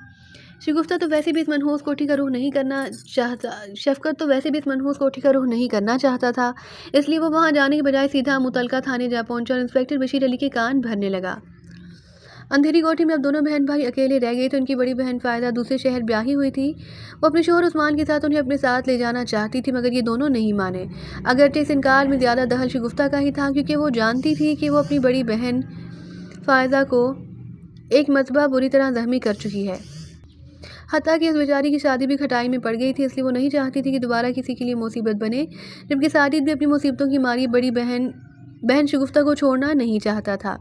شگفتہ تو ویسے بھی اس منحوس کوٹھی کا رخ نہیں کرنا چاہتا شفقت تو ویسے بھی اس منحوس کوٹھی کا رخ نہیں کرنا چاہتا تھا، اس لیے وہ وہاں جانے کے بجائے سیدھا متعلقہ تھانے جا پہنچا اور انسپکٹر بشیر علی کے کان بھرنے لگا۔ اندھیری کوٹھی میں اب دونوں بہن بھائی اکیلے رہ گئے تو ان کی بڑی بہن فائدہ دوسرے شہر بیاہی ہوئی تھی۔ وہ اپنے شوہر عثمان کے ساتھ انہیں اپنے ساتھ لے جانا چاہتی تھی، مگر یہ دونوں نہیں مانے۔ اگرچہ اس انکار میں زیادہ دخل شگفتہ کا ہی تھا، کیونکہ وہ جانتی تھی کہ وہ اپنی بڑی بہن فائزہ کو ایک مرتبہ بری طرح زخمی کر چکی ہے، حتیٰ کہ اس بیچاری کی شادی بھی کھٹائی میں پڑ گئی تھی، اس لیے وہ نہیں چاہتی تھی کہ دوبارہ کسی کے لیے مصیبت بنے، جبکہ ساجد بھی اپنی مصیبتوں کی ماری بڑی بہن شگفتہ کو چھوڑنا نہیں چاہتا تھا۔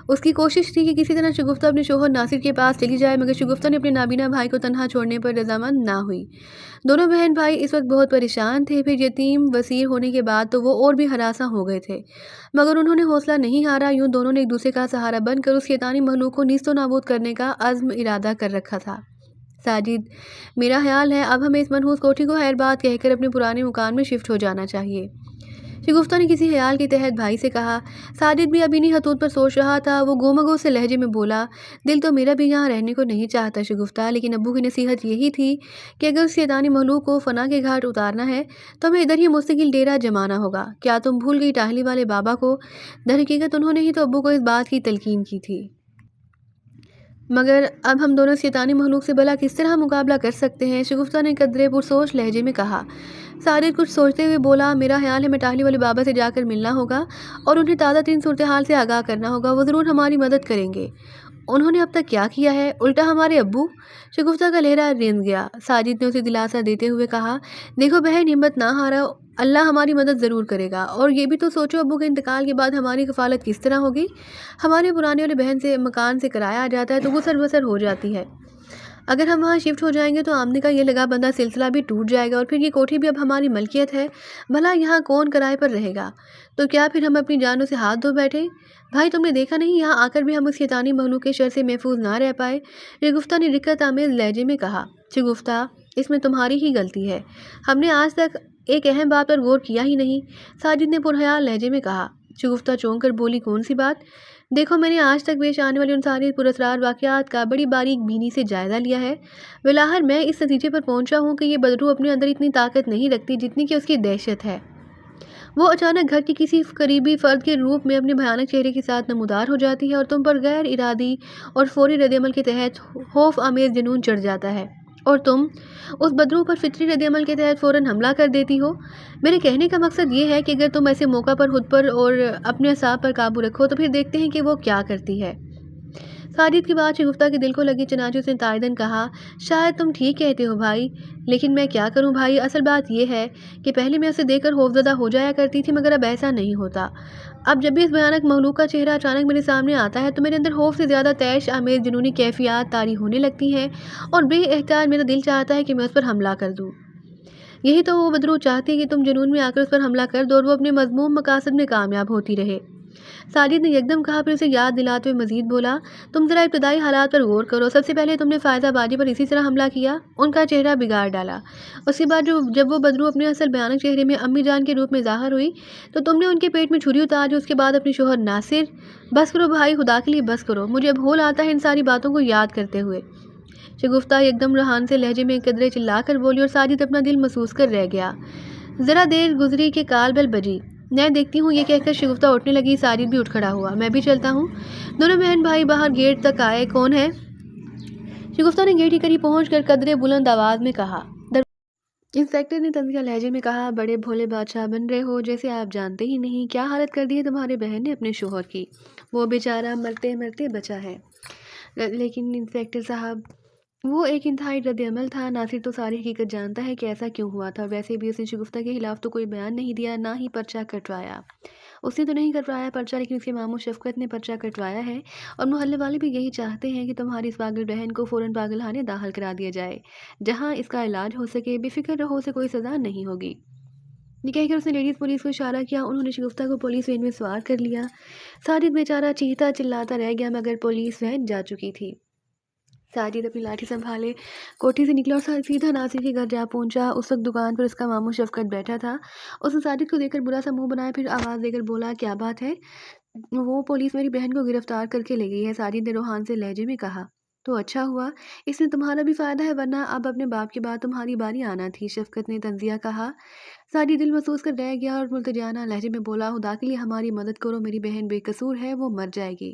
اس کی کوشش تھی کہ کسی طرح شگفتہ اپنے شوہر ناصر کے پاس چلی جائے، مگر شگفتہ نے اپنے نابینا بھائی کو تنہا چھوڑنے پر رضامند نہ ہوئی۔ دونوں بہن بھائی اس وقت بہت پریشان تھے، پھر یتیم وسیر ہونے کے بعد تو وہ اور بھی ہراساں ہو گئے تھے، مگر انہوں نے حوصلہ نہیں ہارا۔ یوں دونوں نے ایک دوسرے کا سہارا بن کر اس شیطانی مخلوق کو نیست و نابود کرنے کا عزم ارادہ کر رکھا تھا۔ ساجد، میرا خیال ہے اب ہمیں اس منحوس کوٹھی کو خیر بات کہہ کر اپنے پرانے مکان میں شفٹ ہو جانا چاہیے، شگفتہ نے کسی خیال کے تحت بھائی سے کہا۔ ساجد بھی اب انہی خطوط پر سوچ رہا تھا۔ وہ گومگو سے لہجے میں بولا، دل تو میرا بھی یہاں رہنے کو نہیں چاہتا شگفتہ، لیکن ابو کی نصیحت یہی تھی کہ اگر اس شیطانی مخلوق کو فنا کے گھاٹ اتارنا ہے تو ہمیں ادھر ہی مستقل ڈیرا جمانا ہوگا۔ کیا تم بھول گئی ٹاہلی والے بابا کو؟ در حقیقت انہوں نے ہی تو ابو کو اس بات کی تلقین کی تھی۔ مگر اب ہم دونوں شیطانی مخلوق سے بھلا کس طرح مقابلہ کر سکتے ہیں؟ شگفتہ نے قدرے پرسوچ لہجے میں کہا۔ ساجد کچھ سوچتے ہوئے بولا، میرا خیال ہے ہمیں ٹاہلی والے بابا سے جا کر ملنا ہوگا اور انہیں تازہ ترین صورتحال سے آگاہ کرنا ہوگا، وہ ضرور ہماری مدد کریں گے۔ انہوں نے اب تک کیا کیا ہے؟ الٹا ہمارے ابو؟ شگفتہ کا لہرہ رنج گیا۔ ساجد نے اسے دلاسا دیتے ہوئے کہا، دیکھو بہن، ہمت نہ ہارو، اللہ ہماری مدد ضرور کرے گا۔ اور یہ بھی تو سوچو، ابو کے انتقال کے بعد ہماری کفالت کس طرح ہوگی؟ ہمارے پرانے والے بہن سے مکان سے کرایہ آ جاتا ہے تو وہ سر بسر ہو جاتی ہے، اگر ہم وہاں شفٹ ہو جائیں گے تو آمدنی کا یہ لگا بندہ سلسلہ بھی ٹوٹ جائے گا، اور پھر یہ کوٹھی بھی اب ہماری ملکیت ہے، بھلا یہاں کون کرائے پر رہے گا؟ تو کیا پھر ہم اپنی جانوں سے ہاتھ دھو بیٹھے؟ بھائی تم نے دیکھا نہیں، یہاں آ کر بھی ہم اس شیطانی مخلوق کے شر سے محفوظ نہ رہ پائے، شگفتہ نے رقت آمیز لہجے میں کہا۔ شگفتہ، اس میں تمہاری ہی غلطی ہے، ہم نے آج تک ایک اہم بات پر غور کیا ہی نہیں، ساجد نے پرخیال لہجے میں کہا۔ شگفتہ چونک کر بولی، کون سی بات؟ دیکھو، میں نے آج تک پیش آنے والے ان سارے پراسرار واقعات کا بڑی باریک بینی سے جائزہ لیا ہے، بالآخر میں اس نتیجے پر پہنچا ہوں کہ یہ بدرو اپنے اندر اتنی طاقت نہیں رکھتی جتنی کہ اس کی دہشت ہے۔ وہ اچانک گھر کے کسی قریبی فرد کے روپ میں اپنے بھیانک چہرے کے ساتھ نمودار ہو جاتی ہے اور تم پر غیر ارادی اور فوری رد عمل کے تحت خوف آمیز جنون چڑھ جاتا ہے، اور تم اس بدرو پر فطری رد عمل کے تحت فوراً حملہ کر دیتی ہو۔ میرے کہنے کا مقصد یہ ہے کہ اگر تم ایسے موقع پر خود پر اور اپنے اعصاب پر قابو رکھو تو پھر دیکھتے ہیں کہ وہ کیا کرتی ہے۔ ساجد کی بات شگفتہ کے دل کو لگی، چنانچہ اس نے تائیداً کہا، شاید تم ٹھیک کہتے ہو بھائی، لیکن میں کیا کروں بھائی؟ اصل بات یہ ہے کہ پہلے میں اسے دیکھ کر خوفزدہ ہو جایا کرتی تھی، مگر اب ایسا نہیں ہوتا۔ اب جب بھی اس بھیانک مخلوق کا چہرہ اچانک میرے سامنے آتا ہے تو میرے اندر خوف سے زیادہ طیش آمیز جنونی کیفیات طاری ہونے لگتی ہیں، اور بے احتیاط میرا دل چاہتا ہے کہ میں اس پر حملہ کر دوں۔ یہی تو وہ بدرو چاہتی ہے کہ تم جنون میں آ کر اس پر حملہ کر دو اور وہ اپنے مذموم مقاصد میں کامیاب ہوتی رہے۔ ساجد نے یکدم کہا، پھر اسے یاد دلاتے ہوئے مزید بولا، تم ذرا ابتدائی حالات پر غور کرو۔ سب سے پہلے تم نے فائزہ باجی پر اسی طرح حملہ کیا، ان کا چہرہ بگاڑ ڈالا۔ اس کے بعد جب وہ بدرو اپنے اصل بھیانک چہرے میں امی جان کے روپ میں ظاہر ہوئی تو تم نے ان کے پیٹ میں چھری اتاری، اس کے بعد اپنے شوہر ناصر۔ بس کرو بھائی، خدا کے لیے بس کرو، مجھے اب ہول آتا ہے ان ساری باتوں کو یاد کرتے ہوئے۔ شگفتہ یکدم روحان سے لہجے میں قدرے چلا کر بولی، اور ساجد اپنا دل محسوس کر رہ گیا۔ ذرا دیر گزری کہ کال بیل بجی۔ میں دیکھتی ہوں، یہ کہہ کر شگفتہ اٹھنے لگی۔ ساجد بھی اٹھ کھڑا ہوا، میں بھی چلتا ہوں۔ دونوں بہن بھائی باہر گیٹ تک آئے۔ کون ہے؟ شگفتہ نے گیٹ کے قریب پہنچ کر قدرے بلند آواز میں کہا۔ انسپکٹر نے تنزیہ لہجے میں کہا، بڑے بھولے بادشاہ بن رہے ہو جیسے آپ جانتے ہی نہیں کیا حالت کر دی ہے تمہارے بہن نے اپنے شوہر کی، وہ بیچارہ مرتے مرتے بچا ہے۔ لیکن انسپکٹر صاحب، وہ ایک انتہائی رد عمل تھا، ناصر تو ساری حقیقت جانتا ہے کہ ایسا کیوں ہوا تھا، اور ویسے بھی اس نے شگفتہ کے خلاف تو کوئی بیان نہیں دیا، نہ ہی پرچہ کٹوایا۔ اس نے تو نہیں کٹوایا پرچہ، لیکن اس کے ماموں شفقت نے پرچہ کٹوایا ہے، اور محلے والے بھی یہی چاہتے ہیں کہ تمہاری اس پاگل بہن کو فوراً پاگل خانے داخل کرا دیا جائے، جہاں اس کا علاج ہو سکے۔ بے فکر رہو، اسے کوئی سزا نہیں ہوگی۔ یہ کہہ کر اس نے لیڈیز پولیس کو اشارہ کیا، انہوں نے شگفتہ کو پولیس وین میں سوار کر لیا۔ ساجد بیچارہ چیختا چلاتا رہ گیا، مگر پولیس وین جا چکی تھی۔ ساجد اپنی لاٹھی سنبھالے کوٹھی سے نکلا اور سیدھا ناصر کے گھر جا پہنچا۔ اس وقت دکان پر اس کا ماموں شفقت بیٹھا تھا۔ اس نے ساجد کو دیکھ کر برا سا منہ بنایا، پھر آواز دے کر بولا، کیا بات ہے؟ وہ پولیس میری بہن کو گرفتار کر کے لے گئی ہے، ساجد نے روحان سے لہجے میں کہا۔ تو اچھا ہوا، اس میں تمہارا بھی فائدہ ہے، ورنہ اب اپنے باپ کے بعد تمہاری باری آنا تھی، شفقت نے تنزیہ کہا۔ ساجد دل محسوس کر رہ گیا اور ملتجانہ لہجے میں بولا، خدا کے لیے ہماری مدد کرو، میری بہن بے قصور ہے، وہ مر جائے گی۔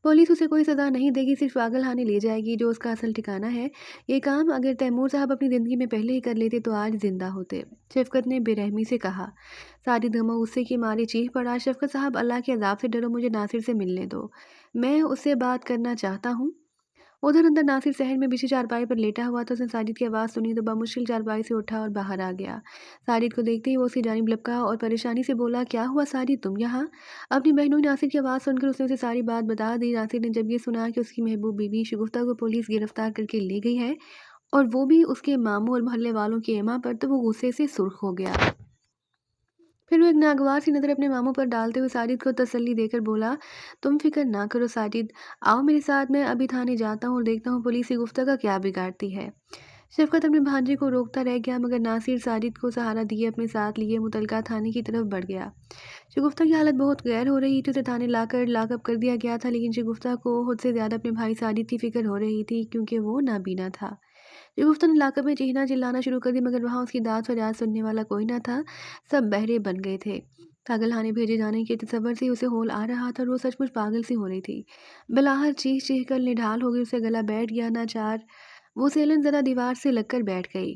पुलिस उसे कोई सज़ा नहीं देगी, सिर्फ पागलखाने ले जाएगी जो उसका असल ठिकाना है। ये काम अगर तैमूर साहब अपनी ज़िंदगी में पहले ही कर लेते तो आज ज़िंदा होते, शफ़क़त ने बेरहमी से कहा। साजिद गमा गुस्से के मारे चीख पड़ा, शफ़क़त साहब अल्लाह के अज़ाब से डरो, मुझे नासिर से मिलने दो, मैं उससे बात करना चाहता हूँ। उधर अंदर नासिर सहन में बिछी चारपाई पर लेटा हुआ था। उसने साजिद की आवाज़ सुनी तो बमुश्किल चारपाई से उठा और बाहर आ गया। साजिद को देखते ही वो उसकी जानिब लपका और परेशानी से बोला, क्या हुआ साजिद, तुम यहाँ? अपनी बहनोई नासिर की आवाज़ सुनकर उसने उसे सारी बात बता दी। नासिर ने जब ये सुना कि उसकी महबूब बीवी शगुफ्ता को पुलिस गिरफ्तार करके ले गई है और वो भी उसके मामू और मोहल्ले वालों की एमा पर, तो वो गुस्से से सुर्ख हो गया। फिर वो एक नागवार सी नज़र अपने मामू पर डालते हुए साजिद को तसल्ली देकर बोला, तुम फिक्र ना करो साजिद, आओ मेरे साथ, मैं अभी थाने जाता हूँ और देखता हूँ पुलिस गुफ्ता का क्या बिगाड़ती है। शफ़क़त अपने भांजे को रोकता रह गया, मगर नासिर साजिद को सहारा दिए अपने साथ लिए मुतलका थाने की तरफ बढ़ गया। शगुफ्ता की हालत बहुत गैर हो रही थी, उसे थाने लाकर लाकअप कर दिया गया था, लेकिन शगुफ्ता को खुद से ज़्यादा अपने भाई साजिद की फिक्र हो रही थी, क्योंकि वो नाबीना था। शगुफ्ता ने लाकअप में चीखना चिल्लाना शुरू कर दी, मगर वहाँ उसकी दाद फरियाद सुनने वाला कोई न था, सब बहरे बन गए थे। पागलखाने भेजे जाने के तसव्वुर से उसे होल आ रहा था और वो सचमुच पागल सी हो रही थी। बिलाहर चीख चीख कर निढाल हो गई, उसे गला बैठ गया नाचार, वो सेलन ज़रा दीवार से लगकर बैठ गई।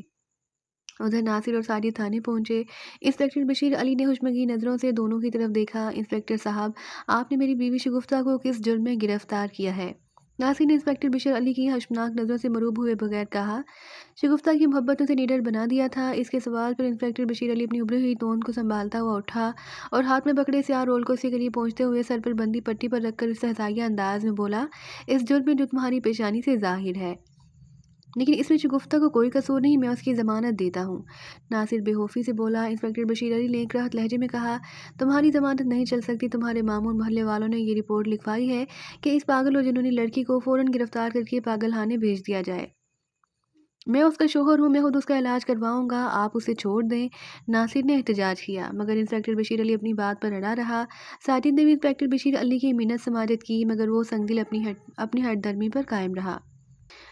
उधर नासिर और साजिद थाने पहुंचे। इंस्पेक्टर बशीर अली ने खुशमगी नज़रों से दोनों की तरफ देखा। इंस्पेक्टर साहब, आपने मेरी बीवी शगुफ्ता को किस जुर्म में गिरफ्तार किया है? नासिर ने इंस्पेक्टर बशीर अली की हशमनाक नज़रों से मरूब हुए बगैर कहा। शगुफ्ता की मोहब्बत ने उसे निडर बना दिया था। इसके सवाल पर इंस्पेक्टर बशीर अली अपनी उभरी हुई तोंद को संभालता हुआ उठा और हाथ में पकड़े स्याह रोल को उसके करीब पहुंचते हुए सर पर बंदी पट्टी पर रखकर सहसाइया अंदाज में बोला, इस जुर्म में जो तुम्हारी पेशानी से जाहिर है, लेकिन इसमें शगुफ्ता को कोई कसूर नहीं, मैं उसकी ज़मानत देता हूँ। नासिर बेखौफी से बोला। इंस्पेक्टर बशीर अली ने एक राहत लहजे में कहा, तुम्हारी ज़मानत नहीं चल सकती, तुम्हारे मामून मोहल्ले वालों ने ये रिपोर्ट लिखवाई है कि इस पागल और जिन्होंने लड़की को फ़ौरन गिरफ्तार करके पागलखाने भेज दिया जाए। मैं उसका शोहर हूँ, मैं खुद उसका इलाज करवाऊंगा, आप उसे छोड़ दें। नासिर ने एहतजाज किया, मगर इंस्पेक्टर बशीर अली अपनी बात पर अड़ा रहा। साजिद ने भी इंस्पेक्टर बशीर अली की मिन्नत समाजत की, मगर वो संगदिल अपनी हठधर्मी पर कायम रहा।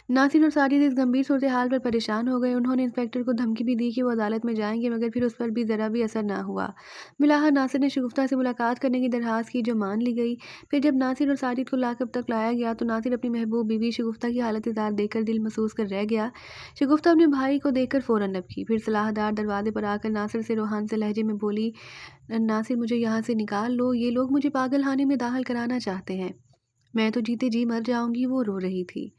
नासिर और साजिद इस गंभीर सूरत हाल पर परेशान हो गए। उन्होंने इंस्पेक्टर को धमकी भी दी कि वो अदालत में जाएंगे, मगर फिर उस पर भी ज़रा भी असर ना हुआ। बिलाहर नासिर ने शगुफ्ता से मुलाकात करने की दरख्वास्त की, जो मान ली गई। फिर जब नासिर और साजिद को लाकअप तक लाया गया तो नासिर अपनी महबूब बीवी शगुफ्ता की हालत इज़ार देखकर दिल महसूस कर रह गया। शगुफ्ता अपने भाई को देखकर फ़ौरन लपकी, फिर सलाहदार दरवाजे पर आकर नासिर से रूहान से लहजे में बोली, नासिर मुझे यहाँ से निकाल लो, ये लोग मुझे पागलखाने में दाखिल कराना चाहते हैं, मैं तो जीते जी मर जाऊंगी। वो रो रही थी।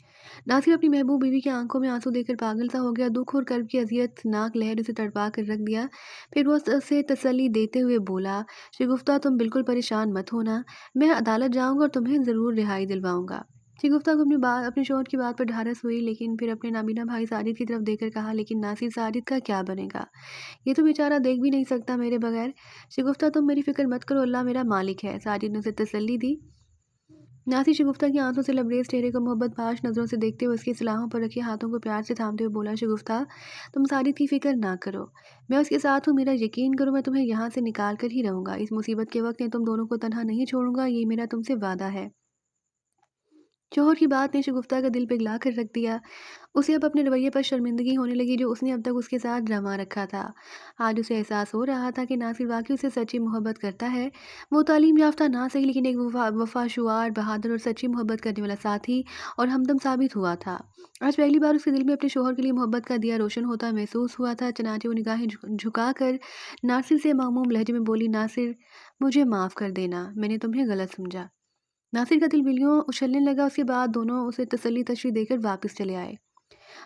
नासिर अपनी महबूब बीवी की आंखों में आंसू देखकर पागल सा हो गया। दुख और कर्ब की अजियतनाक लहर उसे तड़पा कर रख दिया। फिर वो उसे तसल्ली देते हुए बोला, शगुफ्ता तुम बिल्कुल परेशान मत होना, मैं अदालत जाऊंगा और तुम्हें ज़रूर रिहाई दिलवाऊंगा। शगुफ्ता को अपने शौहर की बात पर ढारस हुई, लेकिन फिर अपने नाबीना भाई साजिद की तरफ देखकर कहा, लेकिन नासिर, साजिद का क्या बनेगा? ये तो बेचारा देख भी नहीं सकता मेरे बगैर। शगुफ्ता तुम मेरी फिक्र मत करो, अल्लाह मेरा मालिक है। साजिद ने उसे तसल्ली दी। नासिर शगुफ्ता की आंखों से लबरेज चेहरे को मोहब्बत पाश नज़रों से देखते हुए उसकी सलाहों पर रखे हाथों को प्यार से थामते हुए बोला, शगुफ्ता तुम साजिद की फिक्र ना करो, मैं उसके साथ हूँ, मेरा यकीन करो, मैं तुम्हें यहाँ से निकाल कर ही रहूँगा। इस मुसीबत के वक्त में तुम दोनों को तनहा नहीं छोड़ूंगा, ये मेरा तुमसे वादा है। शौहर की बात ने शगुफ्ता का दिल पिघला कर रख दिया। उसे अब अपने रवैये पर शर्मिंदगी होने लगी, जो उसने अब तक उसके साथ ड्रामा रखा था। आज उसे एहसास हो रहा था कि नासिर वाकई उसे सच्ची मोहब्बत करता है। वो तालीम याफ्ता ना सही, लेकिन एक वफाशुआर, बहादुर और सच्ची मोहब्बत करने वाला साथी और हमदम साबित हुआ था। आज पहली बार उसके दिल में अपने शौहर के लिए मोहब्बत का दिया रोशन होता महसूस हुआ था। चनाचे वो निगाहें झुका कर नासिर से मामूम लहजे में बोली, नासिर मुझे माफ़ कर देना, मैंने तुम्हें गलत समझा। नासिर का दिल बिलियों उछलने लगा। उसके बाद दोनों उसे तसल्ली तशरी देकर वापस चले आए।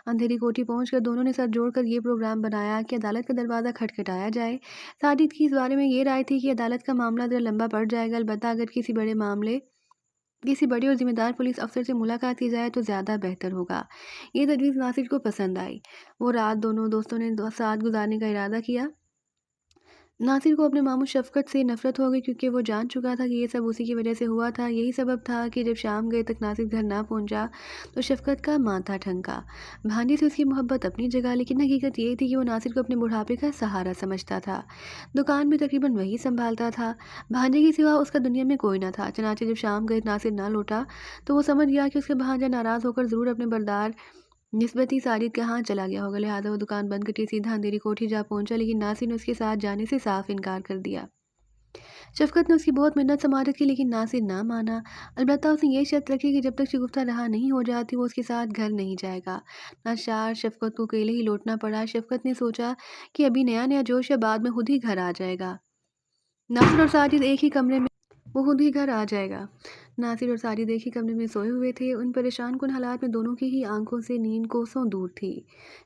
अंधेरी कोठी पहुंचकर दोनों ने सर जोड़कर ये प्रोग्राम बनाया कि अदालत का दरवाज़ा खटखटाया जाए। साजिद की इस बारे में ये राय थी कि अदालत का मामला ज़रा लंबा पड़ जाएगा, अलबत्ता अगर किसी बड़े और जिम्मेदार पुलिस अफसर से मुलाकात की जाए तो ज़्यादा बेहतर होगा। ये तजवीज़ नासिर को पसंद आई। वो रात दोनों दोस्तों ने साथ गुजारने का इरादा किया। नासिर को अपने मामू शफ़क़त से नफ़रत हो गई, क्योंकि वो जान चुका था कि ये सब उसी की वजह से हुआ था। यही सबब था कि जब शाम गए तक नासिर घर ना पहुंचा तो शफ़क़त का माथा ठनका। भांजे से उसकी मोहब्बत अपनी जगह, लेकिन हकीकत ये थी कि वो नासिर को अपने बुढ़ापे का सहारा समझता था। दुकान भी तकरीबन वही संभालता था। भांजे के सिवा उसका दुनिया में कोई ना था। चनाचे जब शाम गए नासिर ना लौटा तो वो समझ गया कि उसका भांजा नाराज़ होकर ज़रूर अपने बरदार निस्बती साजिद के यहाँ चला गया होगा। लिहाजा वो दुकान बंद करके सीधा अंधेरी कोठी जा पहुंचा, लेकिन नासिर ने उसके साथ जाने से साफ इनकार कर दिया। शफ़क़त ने उसकी बहुत मिन्नत समाजत की, लेकिन नासिर ना माना। अलबत्ता उसने ये शर्त रखी कि जब तक शगुफ्ता रहा नहीं हो जाती वो उसके साथ घर नहीं जाएगा। नाशार शफ़क़त को अकेले ही लौटना पड़ा। शफ़क़त ने सोचा कि अभी नया नया जोश है, बाद में खुद ही घर आ जाएगा। नासिर और साजिद एक ही कमरे में वो खुद ही घर आ जाएगा। नासिर और साजिद एक ही कमरे में सोए हुए थे। उन परेशान कुन हालात में दोनों की ही आंखों से नींद कोसों दूर थी।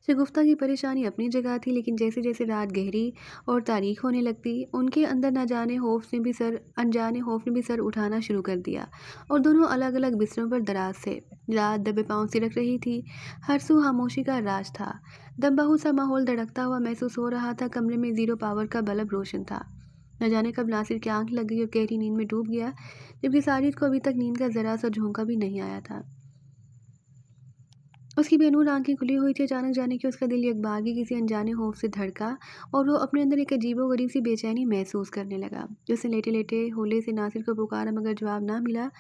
शगुफ्ता की परेशानी अपनी जगह थी, लेकिन जैसे जैसे रात गहरी और तारीख होने लगती, उनके अंदर अनजाने खौफ ने भी सर उठाना शुरू कर दिया और दोनों अलग अलग बिस्तरों पर दराज से। रात दबे पाँव सिरक रही थी। हर सू खामोशी का राज था। दमबहू सा माहौल धड़कता हुआ महसूस हो रहा था। कमरे में 0 पावर का बल्ब रोशन था। न जाने कब नासिर की आंख लग गई और गहरी नींद में डूब गया, जबकि साजिद को अभी तक नींद का जरा सा झोंका भी नहीं आया था। उसकी बेनूर आंखें खुली हुई थी। अचानक जाने कि उसका दिल यकबारगी किसी अनजाने खौफ से धड़का और वो अपने अंदर एक अजीबोगरीब सी बेचैनी महसूस करने लगा। उसने लेटे लेटे होले से नासिर को पुकारा, मगर जवाब ना मिला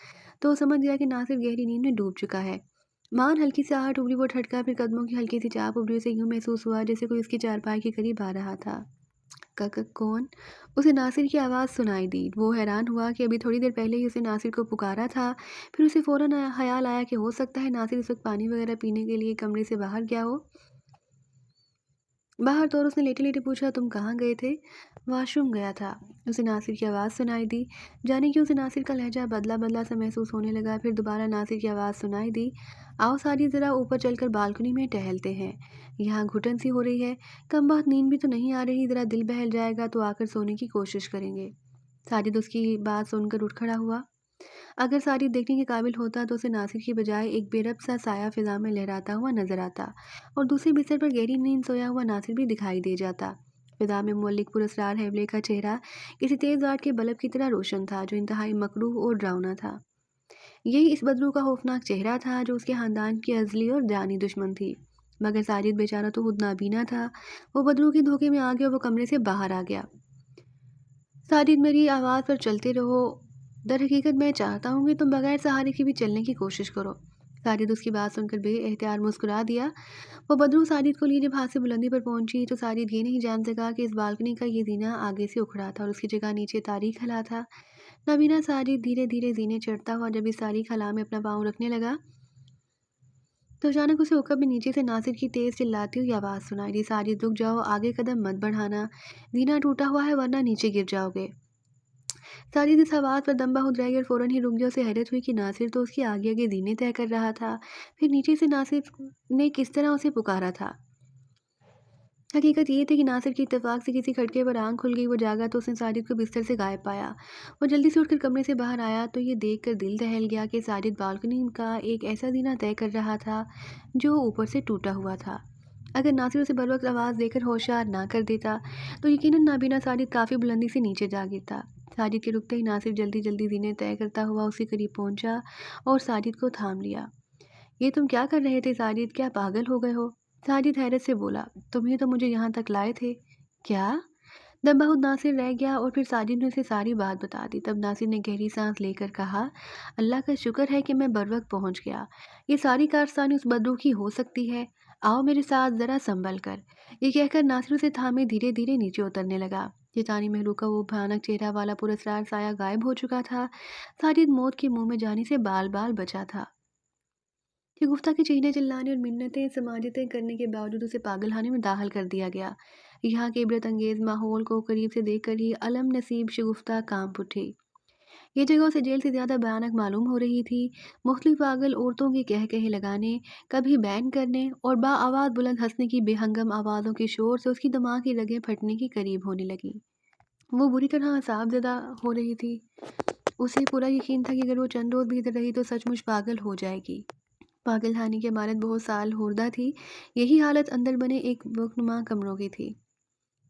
तो वो समझ गया कि नासिर गहरी नींद में डूब चुका है। मान हल्की सी आहट उभरी, वो ठटका, फिर कदमों की हल्की सी चाप उभरी। उसे यूं महसूस हुआ जैसे कोई उसकी चारपाई के करीब आ रहा था। कौन? उसे नासिर की आवाज़ सुनाई दी। वो हैरान हुआ कि अभी थोड़ी देर पहले ही उसे नासिर को पुकारा था। फिर उसे फ़ौरन ख़याल आया कि हो सकता है नासिर इस वक्त पानी वगैरह पीने के लिए कमरे से बाहर गया हो। बाहर तो और उसने लेटे लेटे पूछा, तुम कहाँ गए थे? वॉशरूम गया था। उसे नासिर की आवाज़ सुनाई दी। जाने कि उसे नासिर का लहजा बदला बदला सा महसूस होने लगा। फिर दोबारा नासिर की आवाज़ सुनाई दी, आओ साजिद ज़रा ऊपर चलकर बालकनी में टहलते हैं, यहाँ घुटन सी हो रही है। कम बहुत नींद भी तो नहीं आ रही, ज़रा दिल बहल जाएगा तो आकर सोने की कोशिश करेंगे। साजिद उसकी बात सुनकर उठ खड़ा हुआ। अगर साजिद देखने के काबिल होता तो उसे नासिर की बजाय एक बेरब सा साया फिजा में लहराता हुआ नजर आता और दूसरे बिस्तर पर गहरी नींद सोया हुआ नासिर भी दिखाई दे जाता। फिजा में मौलिक पुरस्कार हैवले का चेहरा किसी तेज आर्ट के बल्ब की तरह रोशन था, जो इंतहाई मकरूह और डरावना था। यही इस बदरू का खौफनाक चेहरा था जो उसके खानदान की अजली और जानी दुश्मन थी। मगर साजिद बेचारा तो खुद नाबीना था। वो बदरू के धोखे में आ गया और वो कमरे से बाहर आ गया। साजिद, मेरी आवाज़ पर चलते रहो। दर हकीकत मैं चाहता हूँ कि तुम बगैर सहारे के भी चलने की कोशिश करो। साजिद उसकी बात सुनकर बेएहतियार मुस्कुरा दिया। वो बदरू साजिद को लिए जब हाथ से बुलंदी पर पहुंची तो साजिद ये नहीं जान सका कि इस बालकनी का ये जीना आगे से उखड़ा था और उसकी जगह नीचे तारीख हला था। नबीना साजिद धीरे धीरे जीने चढ़ता हुआ जब इस तारीख हला में अपना पाँव रखने लगा तो अचानक उसे उकब में नीचे से नासिर की तेज चिल्लाती हुई आवाज़ सुनाई दी, साजिद रुक जाओ, आगे कदम मत बढ़ाना, जीना टूटा हुआ है वरना नीचे गिर जाओगे। साजिद इस आवाज़ पर दम बहुद रह गई और फ़ौरन ही रुक गया। उसे हैरत हुई कि नासिर तो उसकी आगे आगे जीने तय कर रहा था, फिर नीचे से नासिर ने किस तरह उसे पुकारा था। हकीकत ये थी कि नासिर की इत्तेफाक से किसी खटके पर आंख खुल गई। वो जागा तो उसने साजिद को बिस्तर से गायब पाया। वो जल्दी से उठकर कमरे से बाहर आया तो ये देखकर दिल दहल गया कि साजिद बालकनी का एक ऐसा जीना तय कर रहा था जो ऊपर से टूटा हुआ था। अगर नासिर उसे बर वक्त आवाज़ देकर होशियार ना कर देता तो यकीनन नाबीना साजिद काफ़ी बुलंदी से नीचे जा गिरता। साजिद के रुकते ही नासिर जल्दी जल्दी जीने तय करता हुआ उसके करीब पहुंचा और साजिद को थाम लिया। ये तुम क्या कर रहे थे साजिद, क्या पागल हो गए हो? साजिद हैरत से बोला, तुम्ही तो मुझे यहाँ तक लाए थे। क्या? तब बहुत नासिर रह गया और फिर साजिद ने उसे सारी बात बता दी। तब नासिर ने गहरी सांस लेकर कहा, अल्लाह का शुक्र है कि मैं बर वक्त पहुँच गया। ये सारी कारस्तानी उस बदरू की हो सकती है। आओ मेरे साथ ज़रा संभल कर। ये कहकर नासिर उसे थामे धीरे धीरे नीचे उतरने लगा। चेतानी महरू का वो भयानक चेहरा वाला पुरस्कार साया गायब हो चुका था। साजिद मौत के मुंह में जाने से बाल बाल बचा था। शगुफ्ता के चीखने चिल्लाने और मिन्नतें समाजतें करने के बावजूद उसे पागलखाने में दाखिल कर दिया गया। यहाँ के इबरत अंगेज माहौल को करीब से देखकर ही अलम नसीब शगुफ्ता कांप उठी। ये जगह उसे जेल से ज़्यादा भयानक मालूम हो रही थी। मुख्तलिफ पागल औरतों के कह कहे लगाने, कभी बैन करने और आवाज़ बुलंद हंसने की बेहंगम आवाज़ों के शोर से उसकी दिमाग की रगें फटने के करीब होने लगी। वो बुरी तरह असाबज़दा हो रही थी। उसे पूरा यकीन था कि अगर वो चंद रोज़ भी इधर रही तो सचमुच पागल हो जाएगी। पागलखाने की इमारत बहुत साल होरदा थी। यही हालत अंदर बने एक वक्नुमा कमरों की थी।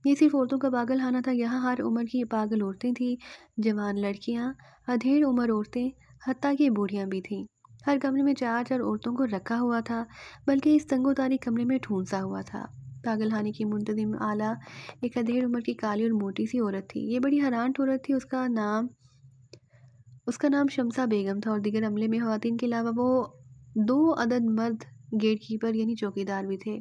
ये सिर्फ औरतों का पागलखाना था। यहाँ हर उम्र की पागल औरतें थीं, जवान लड़कियाँ, अधेड़ उम्र औरतें, हत्ता कि बूढ़ियाँ भी थीं। हर कमरे में 4-4 औरतों को रखा हुआ था, बल्कि इस तंगोतारी कमरे में ठूंसा हुआ था। पागलखाने की मुंतजिम आला एक अधेड़ उम्र की काली और मोटी सी औरत थी। ये बड़ी हैरान औरत थी। उसका नाम शमसा बेगम था और दीगर अमले में ख़वातीन के अलावा वो 2 अदद मर्द गेट कीपर यानी चौकीदार भी थे।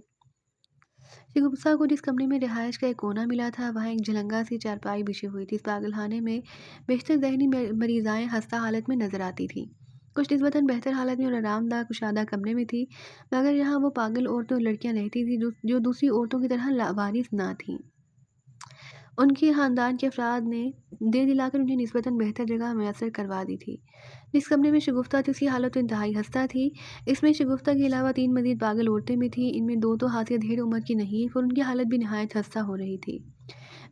शगुफ्ता को जिस कमरे में रिहाइश का एक कोना मिला था, वहाँ एक झलंगा सी चारपाई बिछी हुई थी। इस पागलखाने में बेशतर ज़हनी मरीज़ाएँ खस्ता हालत में नज़र आती थीं। कुछ निस्बतन बेहतर हालत में और आरामदायक कुशादा कमरे में थी, मगर यहाँ वो पागल औरतें और लड़कियाँ रहती थीं जो दूसरी औरतों की तरह लावारिस ना थीं। उनके ख़ानदान के अफ़राद ने दे दिलाकर उन्हें निस्बतन बेहतर जगह मैसर करवा दी थी। जिस कमरे में शगुफ्ता थी, उसकी हालत तो इंतहाई खस्ता थी। इसमें शगुफ्ता के अलावा 3 मज़ीद पागल औरतें भी थीं। इनमें 2 तो हासिल ढेर उम्र की नहीं, और उनकी हालत भी नहायत खस्ता हो रही थी।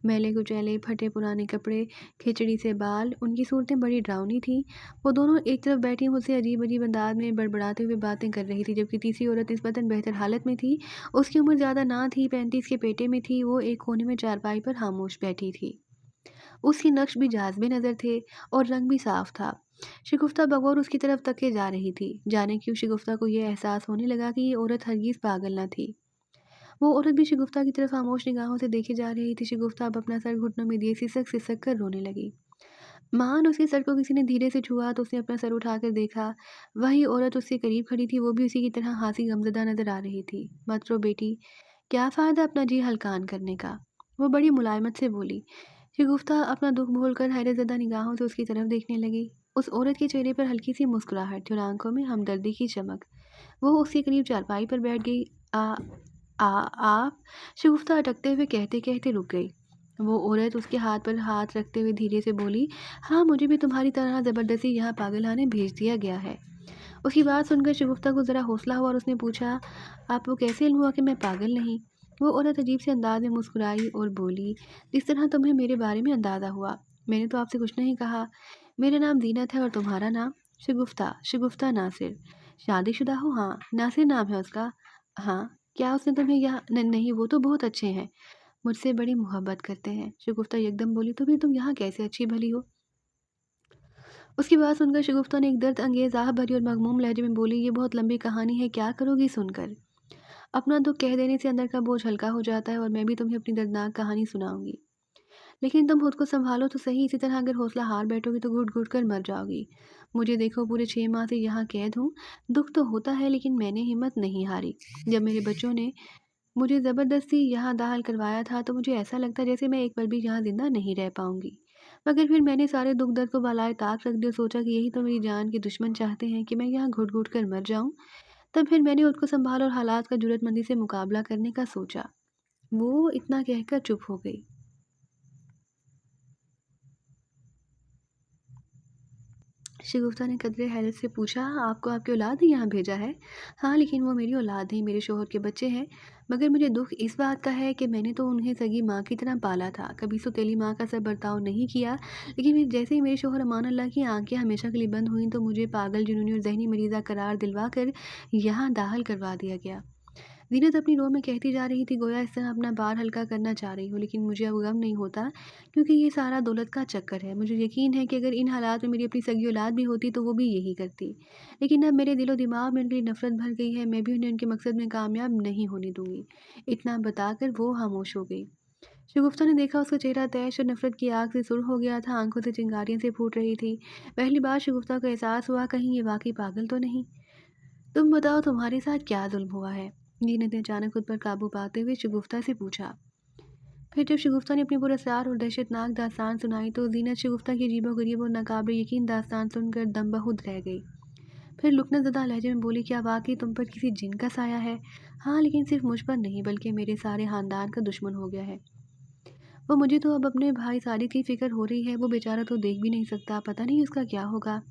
मैले कुचैले, फटे पुराने कपड़े, खिचड़ी से बाल, उनकी सूरतें बड़ी डरावनी थीं। वो दोनों एक तरफ बैठी मुझसे अजीब-अजीब अंदाज में बड़बड़ाते हुए बातें कर रही थी, जबकि तीसरी औरत निस्बतन बेहतर हालत में थी। उसकी उम्र ज़्यादा ना थी, 35 के पेटे में थी। वो एक कोने में चारपाई पर खामोश बैठी थी। उसके नक्श भी जाज़बे नज़र थे और रंग भी साफ था। शगुफ्ता बगौर उसकी तरफ तके जा रही थी। जाने क्यों शगुफ्ता को यह एहसास होने लगा कि ये औरत हरगिज़ पागल न थी। वो औरत भी शगुफ्ता की तरफ खामोश निगाहों से देखे जा रही थी। शगुफ्ता अब अपना सर घुटनों में दिए सिसक-सिसक कर रोने लगी। महान उसके सर को किसी ने धीरे से छुआ तो उसने अपना सर उठाकर देखा। वही औरत उससे करीब खड़ी थी, वो भी उसी की तरह खासी गमज़दा नज़र आ रही थी। "मत रो बेटी, क्या फ़ायदा अपना जी हल्कान करने का?" वो बड़ी मुलायमत से बोली। शगुफ्ता अपना दुःख भूलकर हैरतज़दा निगाहों से उसकी तरफ देखने लगी। उस औरत के चेहरे पर हल्की-सी मुस्कुराहट थी और आँखों में हमदर्दी की चमक। वो उसके करीब चारपाई पर बैठ गई। "आ आ आप?" शगुफ्ता अटकते हुए कहते-कहते रुक गई। वो औरत उसके हाथ पर हाथ रखते हुए धीरे से बोली, "हाँ, मुझे भी तुम्हारी तरह ज़बरदस्ती यहाँ पागलखाने भेज दिया गया है।" उसकी बात सुनकर शगुफ्ता को ज़रा हौसला हुआ और उसने पूछा, "आपको कैसे इल्म हुआ कि मैं पागल नहीं?" वो औरत अजीब से अंदाज में मुस्कुराई और बोली, "जिस तरह तुम्हें मेरे बारे में अंदाज़ा हुआ। मैंने तो आपसे कुछ नहीं कहा। मेरा नाम ज़ीनत है और तुम्हारा नाम?" "शगुफ्ता, शगुफ्ता नासिर।" "शादीशुदा हो?" "हाँ।" "नासिर नाम है उसका?" "हाँ।" "क्या उसने तुम्हें यहाँ नहीं, वो तो बहुत अच्छे हैं। मुझसे बड़ी मोहब्बत करते हैं।" शगुफ्ता यकदम बोली, "तो फिर तुम यहाँ कैसे अच्छी भली हो?" उसकी बात सुनकर शगुफ्ता ने एक दर्द अंगेज़ आह भरी और मग़मूम लहजे में बोली, "ये बहुत लंबी कहानी है, क्या करोगी सुनकर? अपना दुःख कह देने से अंदर का बोझ हल्का हो जाता है और मैं भी तुम्हें अपनी दर्दनाक कहानी सुनाऊँगी। लेकिन तुम खुद को सँभालो तो सही, इसी तरह अगर हौसला हार बैठोगी तो घुट-घुट कर मर जाओगी। मुझे देखो, पूरे 6 माह से यहाँ कैद हूँ। दुःख तो होता है, लेकिन मैंने हिम्मत नहीं हारी। जब मेरे बच्चों ने मुझे ज़बरदस्ती यहाँ दाखिल करवाया था, तो मुझे ऐसा लगता जैसे मैं एक पल भी यहाँ ज़िंदा नहीं रह पाऊँगी। मगर फिर मैंने सारे दुःख दर्द को बालाए ताक रख दिया और सोचा कि यही तो मेरी जान के दुश्मन चाहते हैं कि मैं यहाँ घुट-घुट कर मर जाऊँ। तब फिर मैंने खुद को सँभाला और हालात का जुर्रतमंदी से मुकाबला करने का सोचा।" वो इतना कहकर चुप हो गई। शगुफ्ता ने कदरे हैरत से पूछा, "आपको आपकी औलाद ने यहाँ भेजा है?" "हाँ, लेकिन वो मेरी औलाद नहीं, मेरे शौहर के बच्चे हैं। मगर मुझे दुःख इस बात का है कि मैंने तो उन्हें सगी माँ की तरह पाला था, कभी सौतेली माँ का सा बर्ताव नहीं किया। लेकिन फिर जैसे ही मेरे शौहर अमान अल्लाह की आँखें हमेशा के लिए बंद हुईं, तो मुझे पागल, जुनूनी और ज़हनी मरीज़ा करार दिलवा कर यहाँ दाखिल करवा दिया गया।" ज़ीनत अपनी रो में कहती जा रही थी, गोया इस तरह अपना भार हल्का करना चाह रही हो। "लेकिन मुझे अब गम नहीं होता, क्योंकि ये सारा दौलत का चक्कर है। मुझे यकीन है कि अगर इन हालात में मेरी अपनी सगी औलाद भी होती तो वो भी यही करती। लेकिन अब मेरे दिलो दिमाग में उनके लिए नफ़रत भर गई है। मैं भी उन्हें उनके मकसद में कामयाब नहीं होने दूँगी।" इतना बताकर वो खामोश हो गई। शगुफ्ता ने देखा, उसका चेहरा तैश और नफ़रत की आग से सुर्ख हो गया था, आँखों से चिंगारियाँ सी फूट रही थी। पहली बार शगुफ्ता को एहसास हुआ, कहीं ये वाक़ई पागल तो नहीं। "तुम बताओ, तुम्हारे साथ क्या ज़ुल्म हुआ है?" जीनत ने अचानक खुद पर काबू पाते हुए शगुफ्ता से पूछा। फिर जब शगुफ्ता ने अपनी पुरअसरार और दहशतनाक दास्तान सुनाई, तो ज़ीनत शगुफ्ता की अजीबो-गरीब और नाकाबिल यकीन दास्तान सुनकर दम-बखुद रह गई। फिर लुकनज़दा लहजे में बोली, "क्या वाक़ई तुम पर किसी जिन का साया है?" "हाँ, लेकिन सिर्फ़ मुझ पर नहीं, बल्कि मेरे सारे ख़ानदान का दुश्मन हो गया है। वो मुझे तो अब अपने भाई साजिद की फ़िक्र हो रही है। वो बेचारा तो देख भी नहीं सकता, पता नहीं उसका क्या होगा।"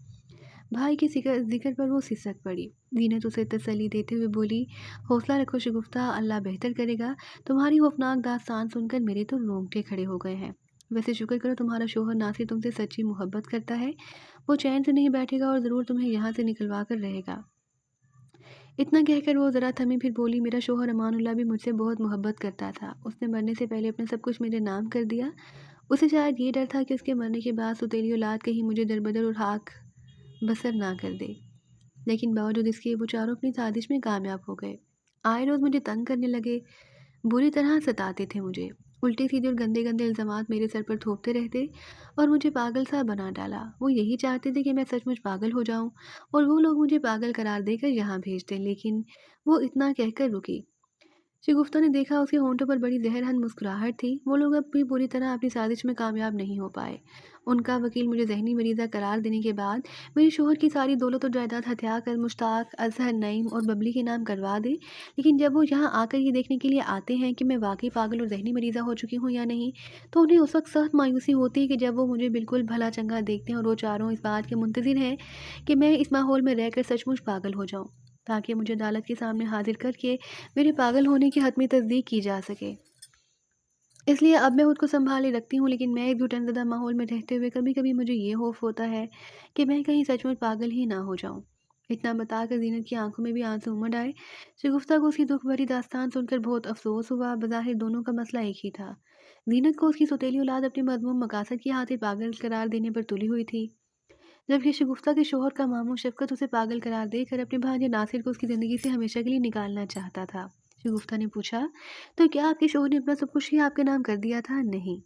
भाई के ज़िक्र पर वो सिसक पड़ी। ज़ीनत उसे तसल्ली देते हुए बोली, "हौसला रखो शगुफ्ता, अल्लाह बेहतर करेगा। तुम्हारी खौफ़नाक दास्तान सुनकर मेरे तो रोंगटे खड़े हो गए हैं। वैसे शुक्र करो, तुम्हारा शौहर नासिर तुमसे सच्ची मोहब्बत करता है। वो चैन से नहीं बैठेगा और ज़रूर तुम्हें यहाँ से निकलवा कर रहेगा।" इतना कहकर वो ज़रा थमी, फिर बोली, "मेरा शौहर अमानुल्लाह भी मुझसे बहुत मोहब्बत करता था। उसने मरने से पहले अपना सब कुछ मेरे नाम कर दिया। उसे शायद ये डर था कि उसके मरने के बाद सौतेली औलाद कहीं मुझे दरबदर और खाक बसर ना कर दे। लेकिन बावजूद इसके वो चारों अपनी साजिश में कामयाब हो गए। आए रोज़ मुझे तंग करने लगे, बुरी तरह सताते थे मुझे। उल्टे-सीधे और गंदे-गंदे इल्ज़ामात मेरे सर पर थोपते रहते और मुझे पागल सा बना डाला। वो यही चाहते थे कि मैं सचमुच पागल हो जाऊँ और वो लोग मुझे पागल करार देकर यहाँ भेज दें।" लेकिन वो इतना कहकर रुकी। शगुफ्ता ने देखा उसके होंठों पर बड़ी जहरहन मुस्कुराहट थी। वो लोग अब भी पूरी तरह अपनी साजिश में कामयाब नहीं हो पाए। उनका वकील मुझे जहनी मरीज़ा करार देने के बाद मेरे शोहर की सारी दौलत और जायदाद हथिया कर मुश्ताक, अजहर, नईम और बबली के नाम करवा दे। लेकिन जब वो यहाँ आकर ये देखने के लिए आते हैं कि मैं वाकई पागल और जहनी मरीज़ा हो चुकी हूँ या नहीं, तो उन्हें उस वक्त सख्त मायूसी होती है कि जब वो मुझे बिल्कुल भला चंगा देखते हैं और वो चारों इस बात के मुंतज़िर हैं कि मैं इस माहौल में रहकर सचमुच पागल हो जाऊँ, ताकि मुझे अदालत के सामने हाजिर करके मेरे पागल होने की हतमी तस्दीक की जा सके। इसलिए अब मैं खुद को संभाले रखती हूँ, लेकिन मैं इस घुटनज़दा माहौल में रहते हुए कभी-कभी मुझे ये खौफ होता है कि मैं कहीं सचमुच पागल ही ना हो जाऊँ। इतना बताकर ज़ीनत की आंखों में भी आंसू उमड़ आए। शगुफ्ता को उसकी दुख भरी दास्तान सुनकर बहुत अफसोस हुआ। बज़ाहिर दोनों का मसला एक ही था। ज़ीनत को उसकी सौतेली औलाद अपने मज़मूम मकासद की खातिर पागल करार देने पर तुली हुई थी, जबकि शगुफ्ता के शौहर का मामू शफ़क़त उसे पागल करार देकर अपने भांजे नासिर को उसकी ज़िंदगी से हमेशा के लिए निकालना चाहता था। शगुफ्ता ने पूछा, तो क्या आपके शौहर ने अपना सब कुछ ही आपके नाम कर दिया था? नहीं,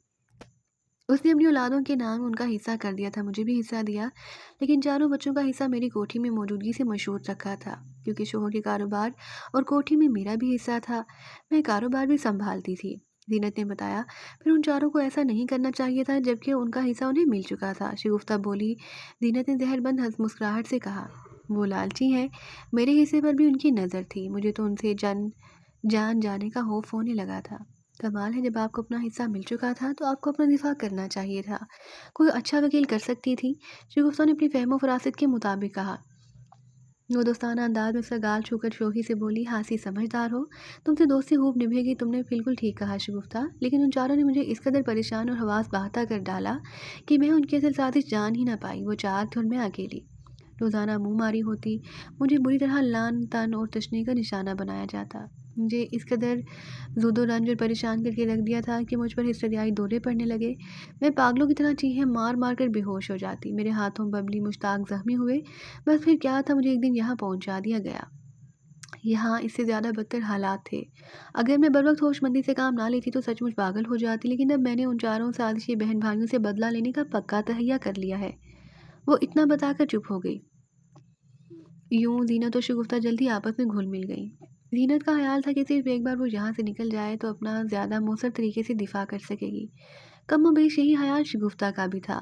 उसने अपनी औलादों के नाम उनका हिस्सा कर दिया था, मुझे भी हिस्सा दिया, लेकिन चारों बच्चों का हिस्सा मेरी कोठी में मौजूदगी से मशहूर रखा था, क्योंकि शौहर के कारोबार और कोठी में मेरा भी हिस्सा था। मैं कारोबार भी संभालती थी, जीनत ने बताया। फिर उन चारों को ऐसा नहीं करना चाहिए था, जबकि उनका हिस्सा उन्हें मिल चुका था, शगुफ्ता बोली। जीनत ने जहरबंद मुस्कुराहट से कहा, वो लालची है, मेरे हिस्से पर भी उनकी नज़र थी, मुझे तो उनसे जान जाने का खौफ होने लगा था। कमाल है, जब आपको अपना हिस्सा मिल चुका था तो आपको अपना दिफा करना चाहिए था, कोई अच्छा वकील कर सकती थी। शगुफ्ता ने अपनी फहमो फरासत के मुताबिक कहा। वो दोस्ताना अंदाज में उसका गाल छूकर शोखी से बोली, हासी समझदार हो, तुमसे दोस्ती खूब निभेगी। तुमने बिल्कुल ठीक कहा शगुफ्ता, लेकिन उन चारों ने मुझे इस कदर परेशान और हवास बहता कर डाला कि मैं उनकी असल साजिश जान ही ना पाई। वो चार थे और मैं अकेली। रोज़ाना मुँह मारी होती, मुझे बुरी तरह लान तान और तशनी का निशाना बनाया जाता। मुझे इस कदर ज़ुदो रंज और परेशान करके रख दिया था कि मुझ पर हिस्टेरियाई दौरे पड़ने लगे। मैं पागलों की तरह चीखें मार मार कर बेहोश हो जाती। मेरे हाथों बबली मुश्ताक ज़ख्मी हुए। बस फिर क्या था, मुझे एक दिन यहाँ पहुँचा दिया गया। यहाँ इससे ज़्यादा बदतर हालात थे। अगर मैं बर वक्त होशमंदी से काम ना लेती तो सचमुच पागल हो जाती, लेकिन अब मैंने उन चारों साजिशी बहन भाइयों से बदला लेने का पक्का तहैया कर लिया है। वो इतना बताकर चुप हो गई। यूं जीनत और शगुफ्ता जल्दी आपस में घुल मिल गई। जीनत का ख्याल था कि सिर्फ एक बार वो यहाँ से निकल जाए तो अपना ज़्यादा मौसर तरीके से दिफा कर सकेगी। कमोबेश यही ख्याल शगुफ्ता का भी था।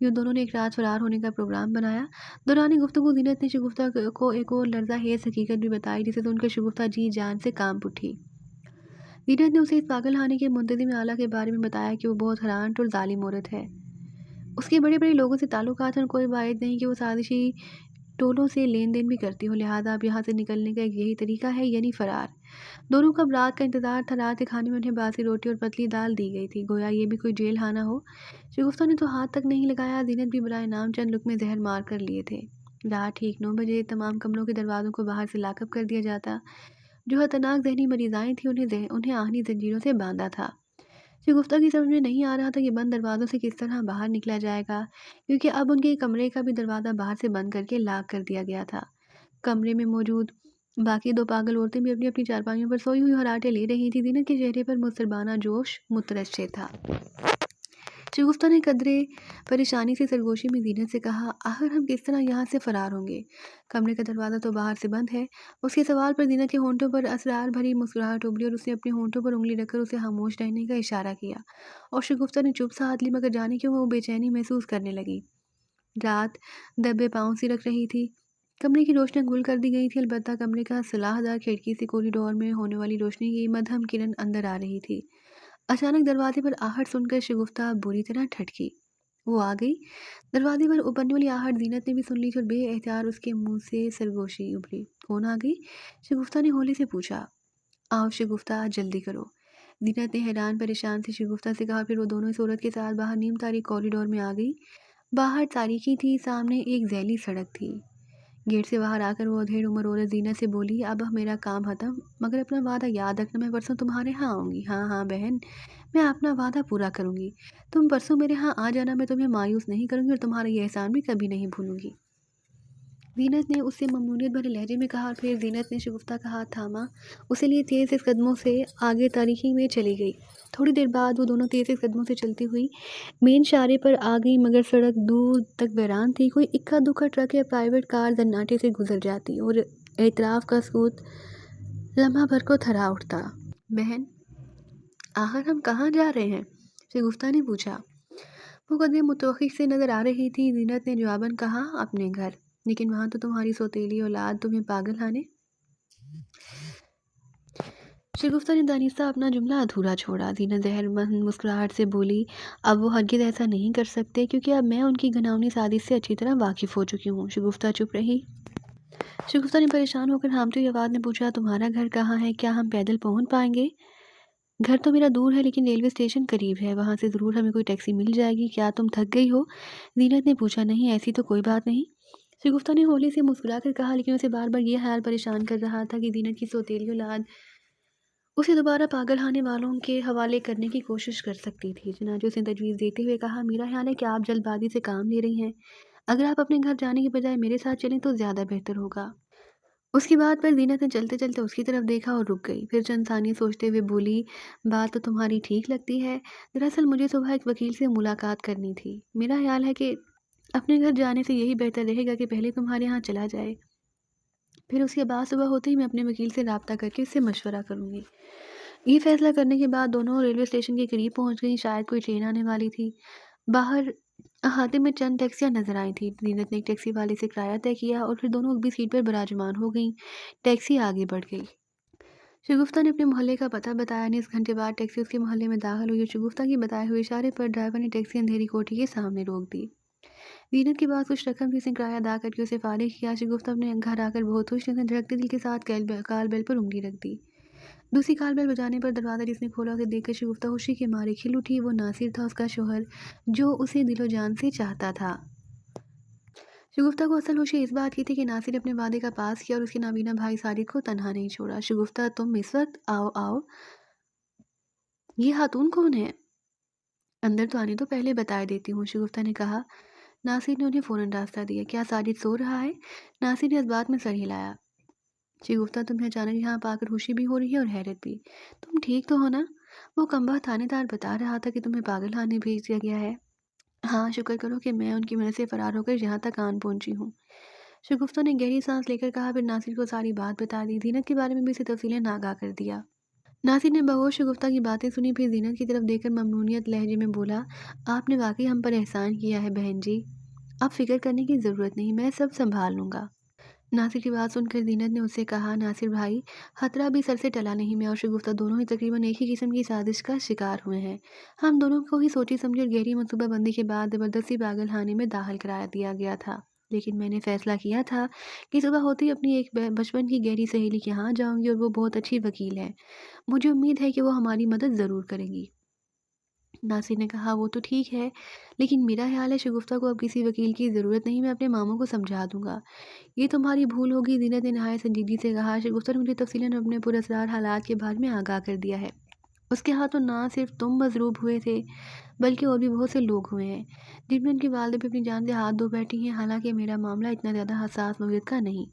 यूं दोनों ने एक रात फरार होने का प्रोग्राम बनाया। दौरान गुफ्तगू जीनत ने शगुफ्ता को एक और लर्जा हेज हकीकत भी बताई, जिसे सुनकर शगुफ्ता जी जान से कांप उठी। जीनत ने उसे इस पागलखाने के मुंतजिम आला के बारे में बताया कि वो बहुत हरान और जालिम औरत है। उसके बड़े बड़े लोगों से ताल्लुकात हैं और कोई बात नहीं कि वो साजिशी टोलों से लेन देन भी करती हो, लिहाजा अब यहाँ से निकलने का एक यही तरीका है, यानी फरार। दोनों को अब रात का इंतजार था। रात के खाने में उन्हें बासी रोटी और पतली दाल दी गई थी, गोया ये भी कोई जेल खाना हो। शगुफ्ता ने तो हाथ तक नहीं लगाया। जीनत भी बुलाए नाम चंद लुक में जहर मार कर लिए थे। रात ठीक 9 बजे तमाम कमरों के दरवाज़ों को बाहर से लाकअप कर दिया जाता। जो खतरनाक जहनी मरीज़ाएं थी उन्हें आखिरी जंजीरों से बांधा था। शगुफ्ता की समझ में नहीं आ रहा था कि बंद दरवाज़ों से किस तरह बाहर निकला जाएगा, क्योंकि अब उनके कमरे का भी दरवाज़ा बाहर से बंद करके लॉक कर दिया गया था। कमरे में मौजूद बाकी दो पागल औरतें भी अपनी अपनी चारपाइयों पर सोई हुई हराटे ले रही थी। जीनत के चेहरे पर मुस्तरबाना जोश मुतरस्से था। शगुफ्ता ने कदरे परेशानी से सरगोशी में जीनत से कहा, आखिर हम किस तरह यहाँ से फरार होंगे? कमरे का दरवाज़ा तो बाहर से बंद है। उसके सवाल पर जीनत के होंठों पर असरार भरी मुस्कुराहट उभरी और उसने अपने होंठों पर उंगली रखकर उसे खामोश रहने का इशारा किया। और शगुफ्ता ने चुप साथ ली, मगर जाने क्यों वो बेचैनी महसूस करने लगी। रात दबे पाँव सी रख रही थी। कमरे की रोशनी गुल कर दी गई थी, अलबत्ता कमरे का सलाहदार खिड़की से कॉरिडोर में होने वाली रोशनी की मध्यम किरण अंदर आ रही थी। अचानक दरवाजे पर आहट सुनकर शगुफ्ता बुरी तरह ठटकी। वो आ गई। दरवाजे पर ऊपरने वाली आहट जीनत ने भी सुन ली थी और बेएहतियात उसके मुंह से सरगोशी उभरी। कौन आ गई? शगुफ्ता ने होली से पूछा। आओ शगुफ्ता, जल्दी करो। जीनत ने हैरान परेशान से शगुफ्ता से कहा। फिर वो दोनों इस औरत के साथ बाहर नीम तारीख कॉरिडोर में आ गई। बाहर तारीकी थी, सामने एक जैली सड़क थी। गेट से बाहर आकर वो अधेड़ उम्र औरत जीनत से बोली, अब मेरा काम खत्म, मगर अपना वादा याद रखना, मैं परसों तुम्हारे यहाँ आऊँगी। हाँ हाँ बहन, मैं अपना वादा पूरा करूँगी। तुम परसों मेरे यहाँ आ जाना, मैं तुम्हें मायूस नहीं करूँगी और तुम्हारा ये एहसान भी कभी नहीं भूलूंगी। जीनत ने उससे ममनूनियत भरे लहजे में कहा और फिर जीनत ने शगुफ्ता का हाथ थामा, उसे लिए तेज़ कदमों से आगे तारीखी में चली गई। थोड़ी देर बाद वो दोनों तेज़ कदमों से चलती हुई मेन शारे पर आ गई, मगर सड़क दूर तक वीरान थी। कोई इक्का दुक्का ट्रक या प्राइवेट कार सन्नाटे से गुजर जाती और एतराफ़ का सूत लम्हा भर को थरा उठता। बहन, आखिर हम कहाँ जा रहे हैं? शगुफ्ता ने पूछा। वो कदमें मुतवक्किफ से नजर आ रही थी। जीनत ने जवाबन कहा, अपने घर। लेकिन वहां तो तुम्हारी सौतेली औलाद तुम्हें पागल खाने। शगुफ्ता ने दानिस्ता अपना जुमला अधूरा छोड़ा। जीनत जहरमंद मुस्कुराहट से बोली, अब वो हरगिज ऐसा नहीं कर सकते, क्योंकि अब मैं उनकी घिनौनी साजिश से अच्छी तरह वाकिफ हो चुकी हूँ। शगुफ्ता चुप रही। शगुफ्ता ने परेशान होकर हामती आवाज में पूछा, तुम्हारा घर कहाँ है? क्या हम पैदल पहुंच पाएंगे? घर तो मेरा दूर है, लेकिन रेलवे स्टेशन करीब है, वहां से जरूर हमें कोई टैक्सी मिल जाएगी। क्या तुम थक गई हो? जीनत ने पूछा। नहीं, ऐसी तो कोई बात नहीं। शगुफ्ता ने होली से मुस्कुरा कर कहा, लेकिन उसे बार बार यह ख्याल परेशान कर रहा था कि जीनत की सौतेली औलाद उसे दोबारा पागल खाने वालों के हवाले करने की कोशिश कर सकती थी। चनाचे उसने तजवीज़ देते हुए कहा, मेरा ख्याल है कि आप जल्दबाजी से काम ले रही हैं। अगर आप अपने घर जाने की बजाय मेरे साथ चलें तो ज़्यादा बेहतर होगा। उसकी बात पर जीनत ने चलते चलते उसकी तरफ देखा और रुक गई। फिर चंद सानी सोचते हुए बोली, बात तो तुम्हारी ठीक लगती है। दरअसल मुझे सुबह एक वकील से मुलाकात करनी थी। मेरा ख्याल है कि अपने घर जाने से यही बेहतर रहेगा कि पहले तुम्हारे यहाँ चला जाए, फिर उसके बाद सुबह होते ही मैं अपने वकील से रब्ता करके उससे मशवरा करूंगी। ये फैसला करने के बाद दोनों रेलवे स्टेशन के करीब पहुंच गई। शायद कोई ट्रेन आने वाली थी। बाहर अहाते में चंद टैक्सियां नजर आई थी। जीनत ने एक टैक्सी वाले से किराया तय किया और फिर दोनों भी सीट पर बिराजमान हो गईं। टैक्सी आगे बढ़ गई। शगुफ्ता ने अपने मोहल्ले का पता बताया। 19 घंटे बाद टैक्सी उसके मोहल्ले में दाखिल हुई और शगुफ्ता के बताए हुए इशारे पर ड्राइवर ने टैक्सी अंधेरी कोठी के सामने रोक दी। जीनत के पास कुछ रकम थी, किराया अदा करके उसे फारिग किया। शगुफ्ता अपने घर आकर बहुत खुश थी। उसने धड़कते दिल के साथ काल बेल पर उंगली रख दी। दूसरी काल बेल बजाने पर दरवाज़ा जिसने खोला उसे देखकर शगुफ्ता खुशी के मारे खिल उठी। वो नासिर था, उसका शोहर, जो उसे दिलो जान से चाहता था। शगुफ्ता को असल खुशी इस बात की थी कि नासिर ने अपने वादे का पास किया और उसके नाबीना भाई साजिद को तनहा नहीं छोड़ा। शगुफ्ता, तुम इस वक्त आओ आओ, ये खातून कौन है? अंदर तो आने तो पहले बताए देती हूँ, शगुफ्ता ने कहा। नासिर ने उन्हें फौरन रास्ता दिया। क्या साजिद सो रहा है? नासिर ने इस बात में सर हिलाया। शगुफ्ता, तुम्हें अचानक यहाँ पाकर खुशी भी हो रही है और हैरत भी। तुम ठीक तो हो ना? वो कमबख्त थानेदार बता रहा था कि तुम्हें पागल खाने भेज दिया गया है। हाँ, शुक्र करो कि मैं उनकी मदद से फरार होकर यहाँ तक आन पहुंची हूँ। शगुफ्ता ने गहरी सांस लेकर कहा। फिर नासिर को सारी बात बता दी। जीनत के बारे में भी उसे तफसीलें आगाह कर दिया। नासिर ने बेहोश शगुफ्ता की बातें सुनी। फिर जीनत की तरफ देखकर ममनूनियत लहजे में बोला, आपने वाकई हम पर एहसान किया है बहन जी। अब फिक्र करने की ज़रूरत नहीं, मैं सब संभाल लूँगा। नासिर की बात सुनकर जीनत ने उससे कहा, नासिर भाई, खतरा भी सर से टला नहीं। मैं और शगुफ्ता दोनों ही तकरीबन एक ही किस्म की साजिश का शिकार हुए हैं। हम दोनों को ही सोची समझी और गहरी मनसूबाबंदी के बाद ज़बरदस्ती पागल खाने में दाखिल करा दिया गया था। लेकिन मैंने फैसला किया था कि सुबह होते ही अपनी एक बचपन की गहरी सहेली के यहाँ जाऊंगी और वो बहुत अच्छी वकील है। मुझे उम्मीद है कि वो हमारी मदद ज़रूर करेंगी। नासिर ने कहा, वो तो ठीक है, लेकिन मेरा ख्याल है शगुफ्ता को अब किसी वकील की ज़रूरत नहीं, मैं अपने मामों को समझा दूंगा। ये तुम्हारी भूल होगी, जीनत ने नहायत संजीदगी से कहा। शगुफ्ता ने मुझे तफसीलन अपने पुरअसरार हालात के बारे में आगाह कर दिया है। उसके हाथों ना सिर्फ तुम मजरूब हुए थे, बल्कि और भी बहुत से लोग हुए हैं, जिनमें उनकी वालदा भी अपनी जान से हाथ धो बैठी हैं। हालांकि मेरा मामला इतना ज़्यादा हसास नौयत का नहीं।